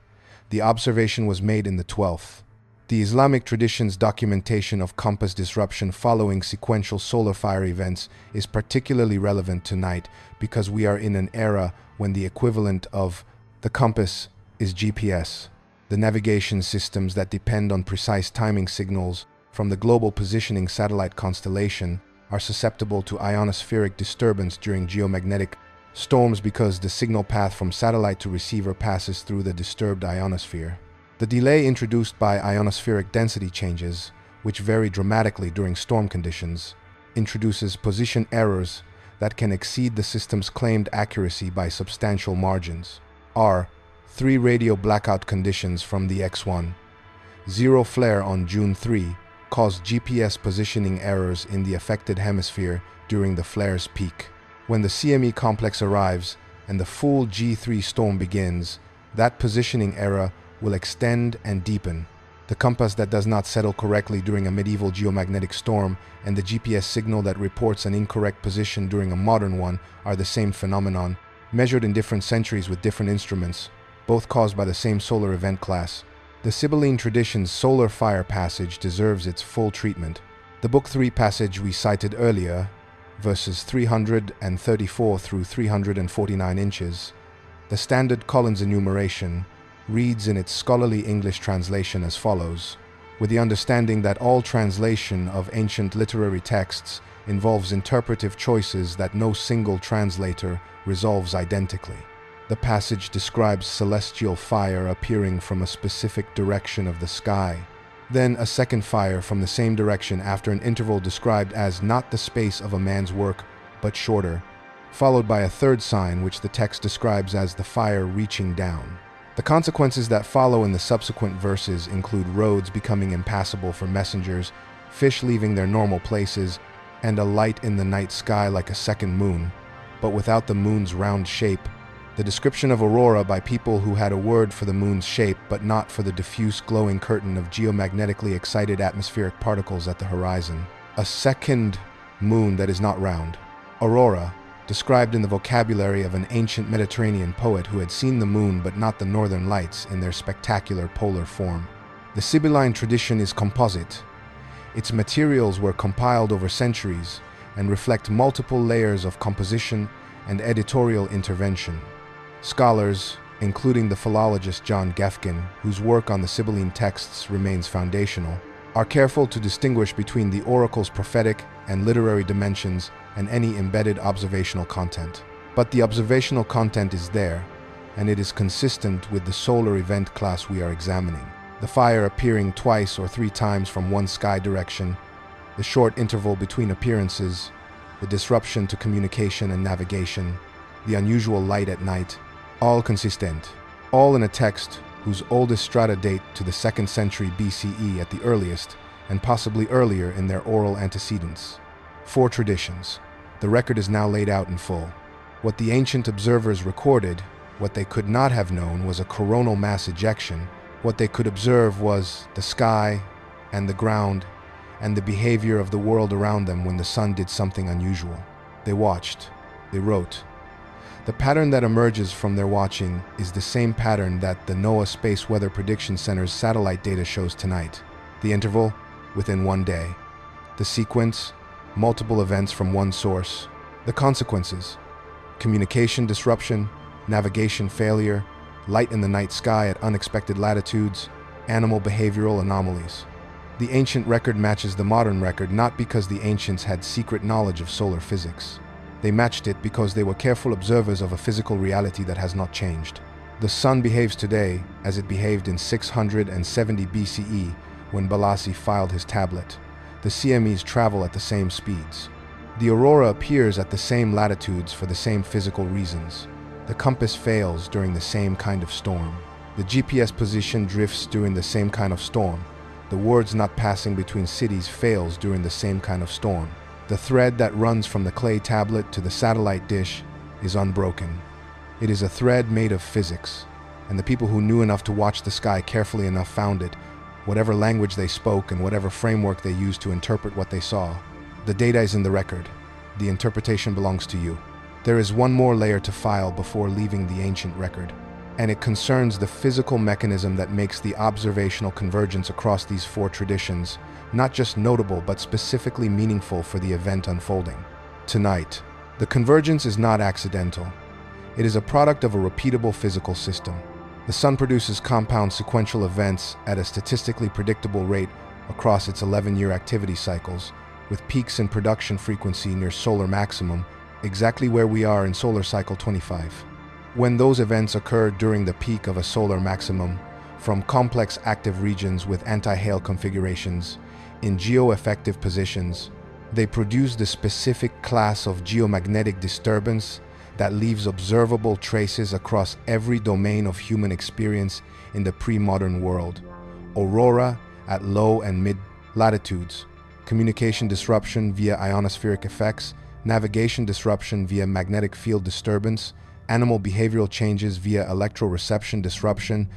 The observation was made in the 12th. The Islamic tradition's documentation of compass disruption following sequential solar fire events is particularly relevant tonight because we are in an era when the equivalent of the compass is GPS. The navigation systems that depend on precise timing signals from the global positioning satellite constellation are susceptible to ionospheric disturbance during geomagnetic storms because the signal path from satellite to receiver passes through the disturbed ionosphere. The delay introduced by ionospheric density changes, which vary dramatically during storm conditions, introduces position errors that can exceed the system's claimed accuracy by substantial margins. 3 radio blackout conditions from the X1. Zero flare on June 3 caused GPS positioning errors in the affected hemisphere during the flare's peak. When the CME complex arrives and the full G3 storm begins, that positioning error will extend and deepen. The compass that does not settle correctly during a medieval geomagnetic storm and the GPS signal that reports an incorrect position during a modern one are the same phenomenon, measured in different centuries with different instruments, both caused by the same solar event class. The Sibylline tradition's solar fire passage deserves its full treatment. The Book 3 passage we cited earlier, verses 334 through 349 inches, the standard Collins enumeration, reads in its scholarly English translation as follows, with the understanding that all translation of ancient literary texts involves interpretive choices that no single translator resolves identically. The passage describes celestial fire appearing from a specific direction of the sky, then a second fire from the same direction after an interval described as not the space of a man's work, but shorter, followed by a third sign which the text describes as the fire reaching down. The consequences that follow in the subsequent verses include roads becoming impassable for messengers, fish leaving their normal places, and a light in the night sky like a second moon, but without the moon's round shape. The description of Aurora by people who had a word for the moon's shape but not for the diffuse glowing curtain of geomagnetically excited atmospheric particles at the horizon. A second moon that is not round. Aurora, described in the vocabulary of an ancient Mediterranean poet who had seen the moon but not the northern lights in their spectacular polar form. The Sibylline tradition is composite. Its materials were compiled over centuries and reflect multiple layers of composition and editorial intervention. Scholars, including the philologist John Gefkin, whose work on the Sibylline texts remains foundational, are careful to distinguish between the oracle's prophetic and literary dimensions and any embedded observational content. But the observational content is there, and it is consistent with the solar event class we are examining. The fire appearing twice or three times from one sky direction, the short interval between appearances, the disruption to communication and navigation, the unusual light at night, all consistent, all in a text whose oldest strata date to the 2nd century BCE at the earliest, and possibly earlier in their oral antecedents. 4 traditions. The record is now laid out in full. What the ancient observers recorded, what they could not have known was a coronal mass ejection. What they could observe was the sky and the ground and the behavior of the world around them when the sun did something unusual. They watched. They wrote. The pattern that emerges from their watching is the same pattern that the NOAA Space Weather Prediction Center's satellite data shows tonight. The interval, within one day. The sequence, multiple events from one source. The consequences, communication disruption, navigation failure, light in the night sky at unexpected latitudes, animal behavioral anomalies. The ancient record matches the modern record not because the ancients had secret knowledge of solar physics. They matched it because they were careful observers of a physical reality that has not changed. The sun behaves today as it behaved in 670 BCE when Balassi filed his tablet. The CMEs travel at the same speeds. The aurora appears at the same latitudes for the same physical reasons. The compass fails during the same kind of storm. The GPS position drifts during the same kind of storm. The words not passing between cities fails during the same kind of storm. The thread that runs from the clay tablet to the satellite dish is unbroken. It is a thread made of physics, and the people who knew enough to watch the sky carefully enough found it, whatever language they spoke and whatever framework they used to interpret what they saw. The data is in the record. The interpretation belongs to you. There is one more layer to file before leaving the ancient record, and it concerns the physical mechanism that makes the observational convergence across these 4 traditions not just notable but specifically meaningful for the event unfolding. Tonight, the convergence is not accidental. It is a product of a repeatable physical system. The sun produces compound sequential events at a statistically predictable rate across its 11-year activity cycles, with peaks in production frequency near solar maximum, exactly where we are in solar cycle 25. When those events occur during the peak of a solar maximum, from complex active regions with anti-Hale configurations, in geo-effective positions, they produce the specific class of geomagnetic disturbance that leaves observable traces across every domain of human experience in the pre-modern world. Aurora at low and mid latitudes, communication disruption via ionospheric effects, navigation disruption via magnetic field disturbance, animal behavioral changes via electroreception disruption,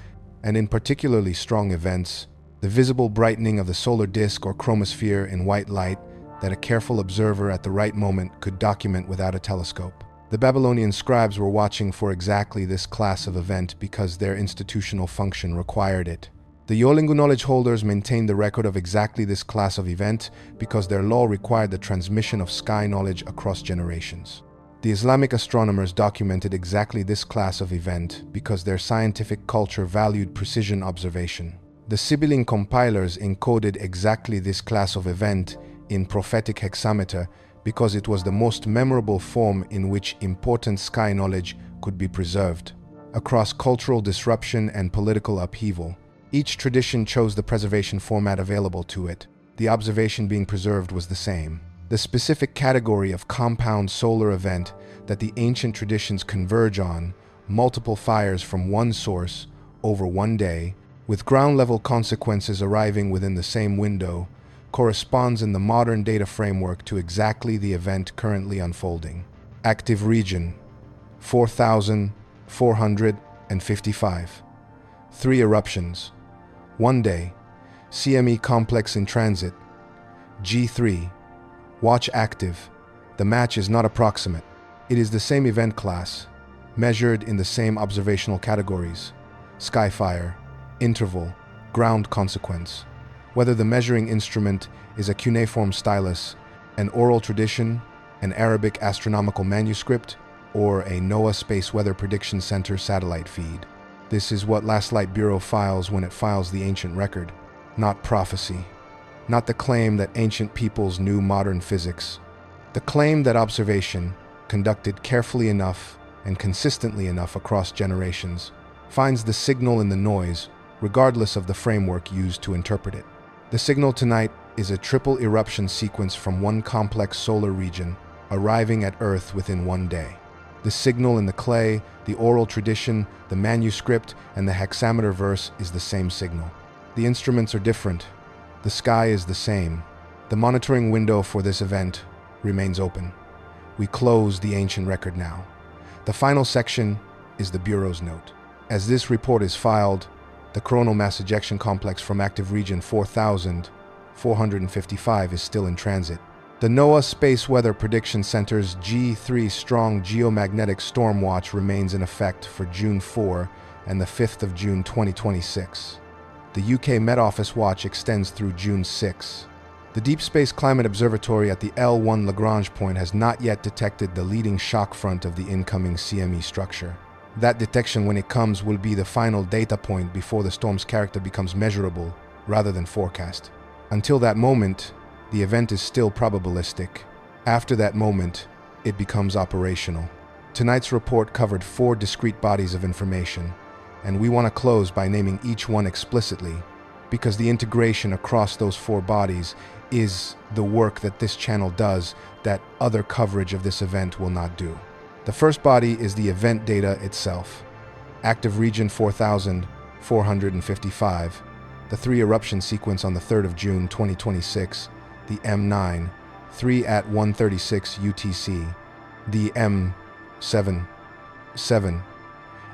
and in particularly strong events, the visible brightening of the solar disk or chromosphere in white light that a careful observer at the right moment could document without a telescope. The Babylonian scribes were watching for exactly this class of event because their institutional function required it. The Yolingu knowledge holders maintained the record of exactly this class of event because their law required the transmission of sky knowledge across generations. The Islamic astronomers documented exactly this class of event because their scientific culture valued precision observation. The Sibylline compilers encoded exactly this class of event in prophetic hexameter because it was the most memorable form in which important sky knowledge could be preserved. Across cultural disruption and political upheaval, each tradition chose the preservation format available to it. The observation being preserved was the same. The specific category of compound solar event that the ancient traditions converge on, multiple fires from one source over one day, with ground-level consequences arriving within the same window, corresponds in the modern data framework to exactly the event currently unfolding. Active region, 4,455. 3 eruptions. 1 day. CME complex in transit. G3. Watch active. The match is not approximate. It is the same event class, measured in the same observational categories: skyfire, interval, ground consequence. Whether the measuring instrument is a cuneiform stylus, an oral tradition, an Arabic astronomical manuscript, or a NOAA Space Weather Prediction Center satellite feed. This is what Last Light Bureau files when it files the ancient record, not prophecy. Not the claim that ancient peoples knew modern physics. The claim that observation, conducted carefully enough and consistently enough across generations, finds the signal in the noise, regardless of the framework used to interpret it. The signal tonight is a triple eruption sequence from one complex solar region, arriving at Earth within 1 day. The signal in the clay, the oral tradition, the manuscript, and the hexameter verse is the same signal. The instruments are different. The sky is the same. The monitoring window for this event remains open. We close the ancient record now. The final section is the Bureau's note. As this report is filed, the coronal mass ejection complex from active region 4,455 is still in transit. The NOAA Space Weather Prediction Center's G3 strong geomagnetic storm watch remains in effect for June 4 and the 5th of June 2026. The UK Met Office watch extends through June 6. The Deep Space Climate Observatory at the L1 Lagrange point has not yet detected the leading shock front of the incoming CME structure. That detection, when it comes, will be the final data point before the storm's character becomes measurable rather than forecast. Until that moment, the event is still probabilistic. After that moment, it becomes operational. Tonight's report covered 4 discrete bodies of information, and we want to close by naming each one explicitly, because the integration across those 4 bodies is the work that this channel does that other coverage of this event will not do. The first body is the event data itself. Active region 4,455, the 3 eruption sequence on the 3rd of June 2026, the M9, 3 at 1:36 UTC, the M7, 7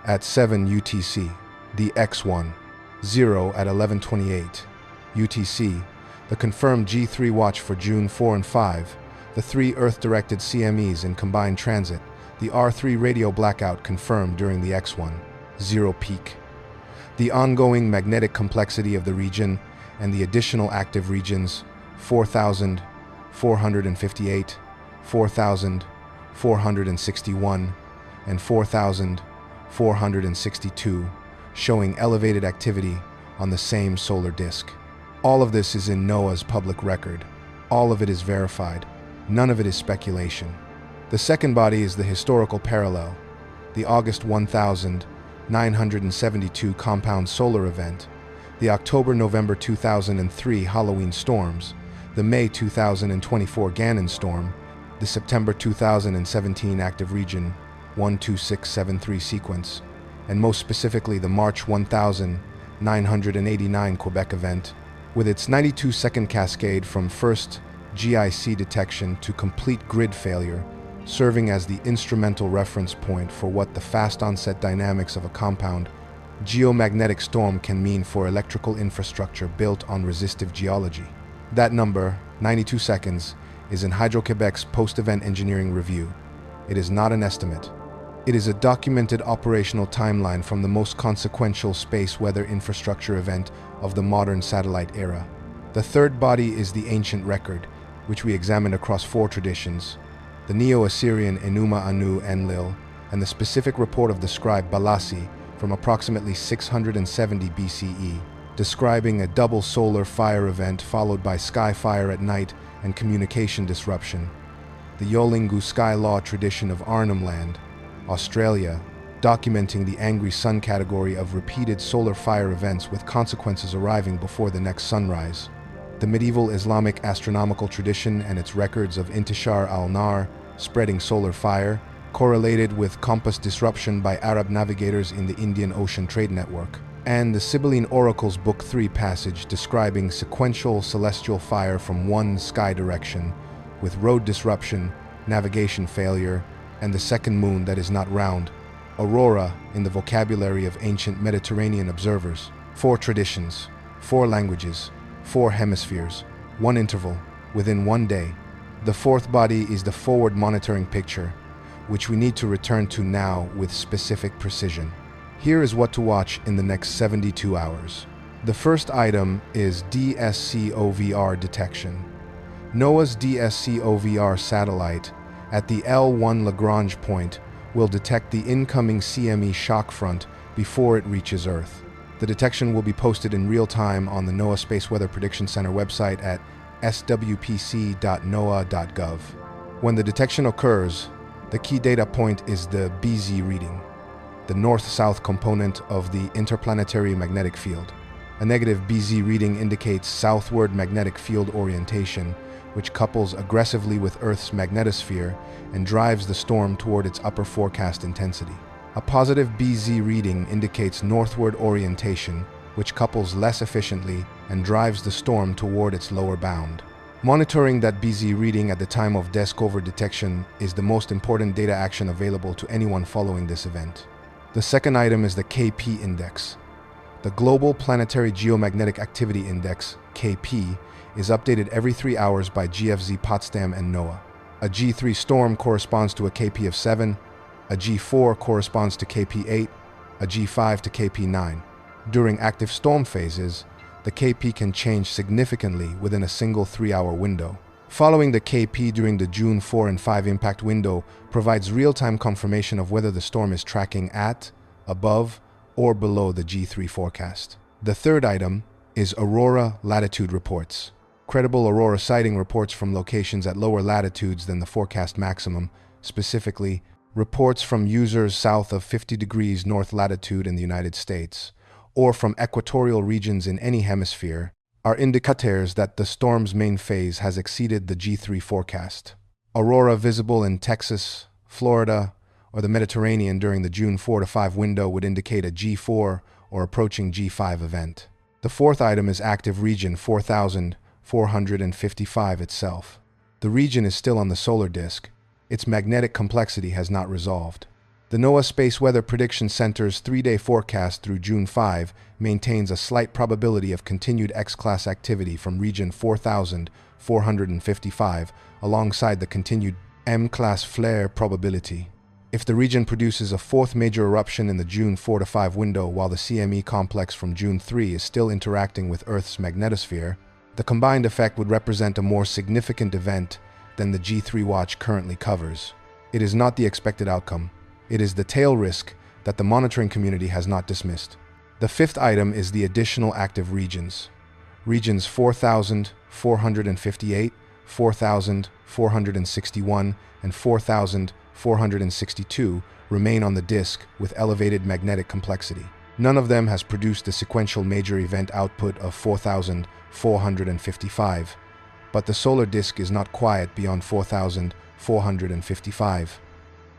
at 7 UTC, the X1, 0 at 11:28 UTC, the confirmed G3 watch for June 4 and 5, the 3 Earth-directed CMEs in combined transit, the R3 radio blackout confirmed during the X1, 0 peak, the ongoing magnetic complexity of the region, and the additional active regions 4,458, 4,461, and 4,462, showing elevated activity on the same solar disk. All of this is in NOAA's public record. All of it is verified. None of it is speculation. The second body is the historical parallel, the August 1972 compound solar event, the October-November 2003 Halloween storms, the May 2024 Gannon Storm, the September 2017 active region 12673 sequence, and most specifically the March 1989 Quebec event, with its 92-second cascade from first GIC detection to complete grid failure, serving as the instrumental reference point for what the fast onset dynamics of a compound geomagnetic storm can mean for electrical infrastructure built on resistive geology. That number, 92 seconds, is in Hydro-Quebec's post-event engineering review. It is not an estimate. It is a documented operational timeline from the most consequential space weather infrastructure event of the modern satellite era. The third body is the ancient record, which we examined across 4 traditions: the Neo-Assyrian Enuma Anu Enlil, and the specific report of the scribe Balasi from approximately 670 BCE, describing a double solar fire event followed by sky fire at night and communication disruption. The Yolingu Sky Law tradition of Arnhem Land, Australia, documenting the angry sun category of repeated solar fire events with consequences arriving before the next sunrise. The medieval Islamic astronomical tradition and its records of Intishar al-Nar, spreading solar fire, correlated with compass disruption by Arab navigators in the Indian Ocean Trade Network, and the Sibylline Oracles Book 3 passage describing sequential celestial fire from one sky direction, with road disruption, navigation failure, and the second moon that is not round, Aurora in the vocabulary of ancient Mediterranean observers. 4 traditions, 4 languages, 4 hemispheres, 1 interval, within 1 day. The 4th body is the forward monitoring picture, which we need to return to now with specific precision. Here is what to watch in the next 72 hours. The first item is DSCOVR detection. NOAA's DSCOVR satellite at the L1 Lagrange point will detect the incoming CME shock front before it reaches Earth. The detection will be posted in real time on the NOAA Space Weather Prediction Center website at swpc.noaa.gov. When the detection occurs, the key data point is the BZ reading, the north-south component of the interplanetary magnetic field. A negative BZ reading indicates southward magnetic field orientation, which couples aggressively with Earth's magnetosphere and drives the storm toward its upper forecast intensity. A positive BZ reading indicates northward orientation, which couples less efficiently and drives the storm toward its lower bound. Monitoring that BZ reading at the time of DSCOVR detection is the most important data action available to anyone following this event. The second item is the KP index. The Global Planetary Geomagnetic Activity Index, KP, is updated every 3 hours by GFZ Potsdam and NOAA. A G3 storm corresponds to a KP of 7, a G4 corresponds to KP 8, a G5 to KP 9. During active storm phases, the KP can change significantly within a single 3-hour window. Following the KP during the June 4 and 5 impact window provides real-time confirmation of whether the storm is tracking at, above, or below the G3 forecast. The third item is Aurora latitude reports. Credible Aurora sighting reports from locations at lower latitudes than the forecast maximum, specifically reports from users south of 50 degrees north latitude in the United States, or from equatorial regions in any hemisphere, are indicators that the storm's main phase has exceeded the G3 forecast. Aurora visible in Texas, Florida, or the Mediterranean during the June 4 to 5 window would indicate a G4 or approaching G5 event. The fourth item is active region 4455 itself. The region is still on the solar disk. Its magnetic complexity has not resolved. The NOAA Space Weather Prediction Center's 3-day forecast through June 5 maintains a slight probability of continued X-class activity from region 4455 alongside the continued M-class flare probability. If the region produces a 4th major eruption in the June 4 to 5 window while the CME complex from June 3 is still interacting with Earth's magnetosphere, the combined effect would represent a more significant event than the G3 watch currently covers. It is not the expected outcome. It is the tail risk that the monitoring community has not dismissed. The fifth item is the additional active regions. Regions 4458, 4461, and 4462 remain on the disk with elevated magnetic complexity. None of them has produced the sequential major event output of 4455, but the solar disk is not quiet beyond 4455.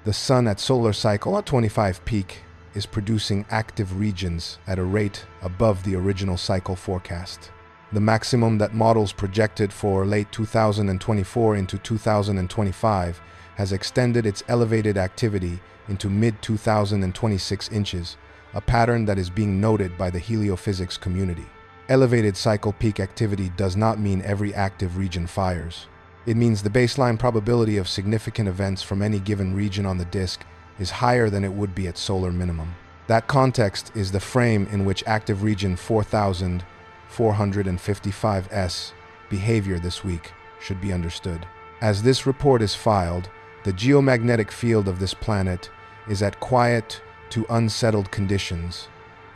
The Sun at solar cycle at 25 peak is producing active regions at a rate above the original cycle forecast. The maximum that models projected for late 2024 into 2025 has extended its elevated activity into mid-2026 inches, a pattern that is being noted by the heliophysics community. Elevated cycle peak activity does not mean every active region fires. It means the baseline probability of significant events from any given region on the disk is higher than it would be at solar minimum. That context is the frame in which active region 4455's behavior this week should be understood. As this report is filed, The geomagnetic field of this planet is at quiet to unsettled conditions,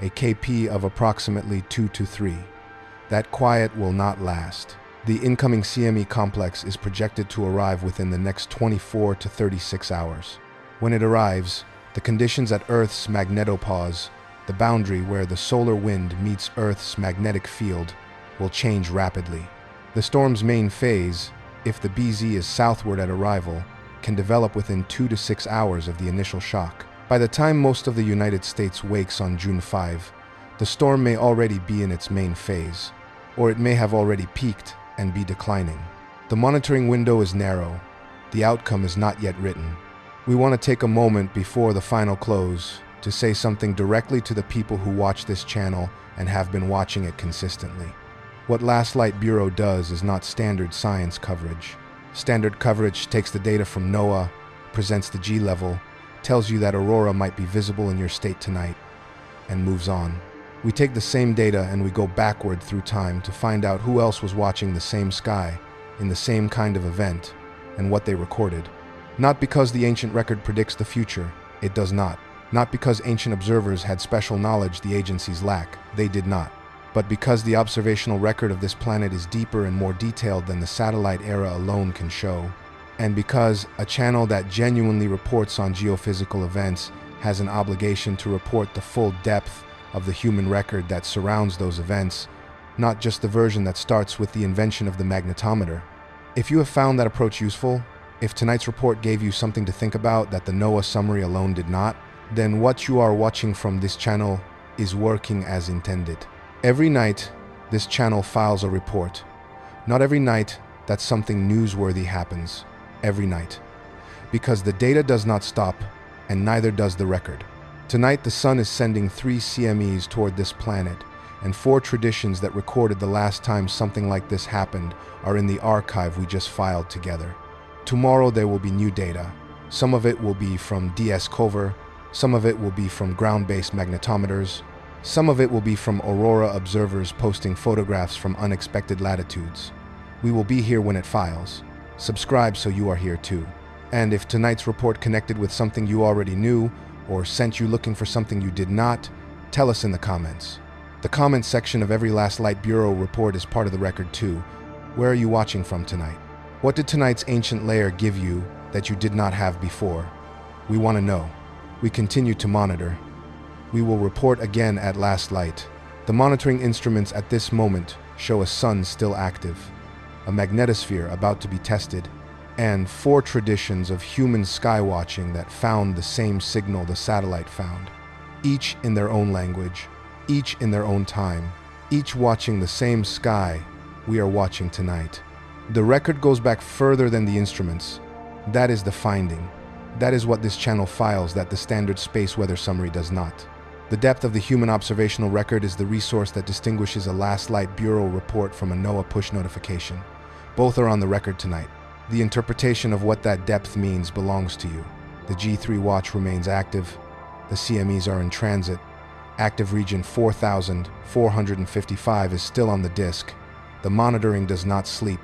a KP of approximately 2 to 3. That quiet will not last. The incoming CME complex is projected to arrive within the next 24 to 36 hours. When it arrives, the conditions at Earth's magnetopause, the boundary where the solar wind meets Earth's magnetic field, will change rapidly. The storm's main phase, if the BZ is southward at arrival, can develop within 2 to 6 hours of the initial shock. By the time most of the United States wakes on June 5, the storm may already be in its main phase, or it may have already peaked and be declining. The monitoring window is narrow. The outcome is not yet written. We want to take a moment before the final close to say something directly to the people who watch this channel and have been watching it consistently. What Last Light Bureau does is not standard science coverage. Standard coverage takes the data from NOAA, presents the G level, tells you that Aurora might be visible in your state tonight, and moves on. We take the same data and we go backward through time to find out who else was watching the same sky, in the same kind of event, and what they recorded. Not because the ancient record predicts the future, it does not. Not because ancient observers had special knowledge the agencies lack, they did not. But because the observational record of this planet is deeper and more detailed than the satellite era alone can show. And because a channel that genuinely reports on geophysical events has an obligation to report the full depth of the human record that surrounds those events, not just the version that starts with the invention of the magnetometer. If you have found that approach useful, if tonight's report gave you something to think about that the NOAA summary alone did not, then what you are watching from this channel is working as intended. Every night, this channel files a report. Not every night that something newsworthy happens. Every night. Because the data does not stop, and neither does the record. Tonight, the sun is sending 3 CMEs toward this planet, and 4 traditions that recorded the last time something like this happened are in the archive we just filed together. Tomorrow there will be new data. Some of it will be from DS Cover, some of it will be from ground-based magnetometers, some of it will be from Aurora observers posting photographs from unexpected latitudes. We will be here when it files. Subscribe so you are here too. And if tonight's report connected with something you already knew, or sent you looking for something you did not, tell us in the comments. The comments section of every Last Light Bureau report is part of the record too. Where are you watching from tonight? What did tonight's ancient layer give you that you did not have before? We want to know. We continue to monitor. We will report again at Last Light. The monitoring instruments at this moment show a sun still active, a magnetosphere about to be tested, and 4 traditions of human skywatching that found the same signal the satellite found. Each in their own language, each in their own time, each watching the same sky we are watching tonight. The record goes back further than the instruments. That is the finding. That is what this channel files that the standard space weather summary does not. The depth of the human observational record is the resource that distinguishes a Last Light Bureau report from a NOAA push notification. Both are on the record tonight. The interpretation of what that depth means belongs to you. The G3 watch remains active. The CMEs are in transit. Active region 4455 is still on the disk. The monitoring does not sleep.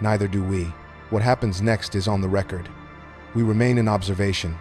Neither do we. What happens next is on the record. We remain in observation.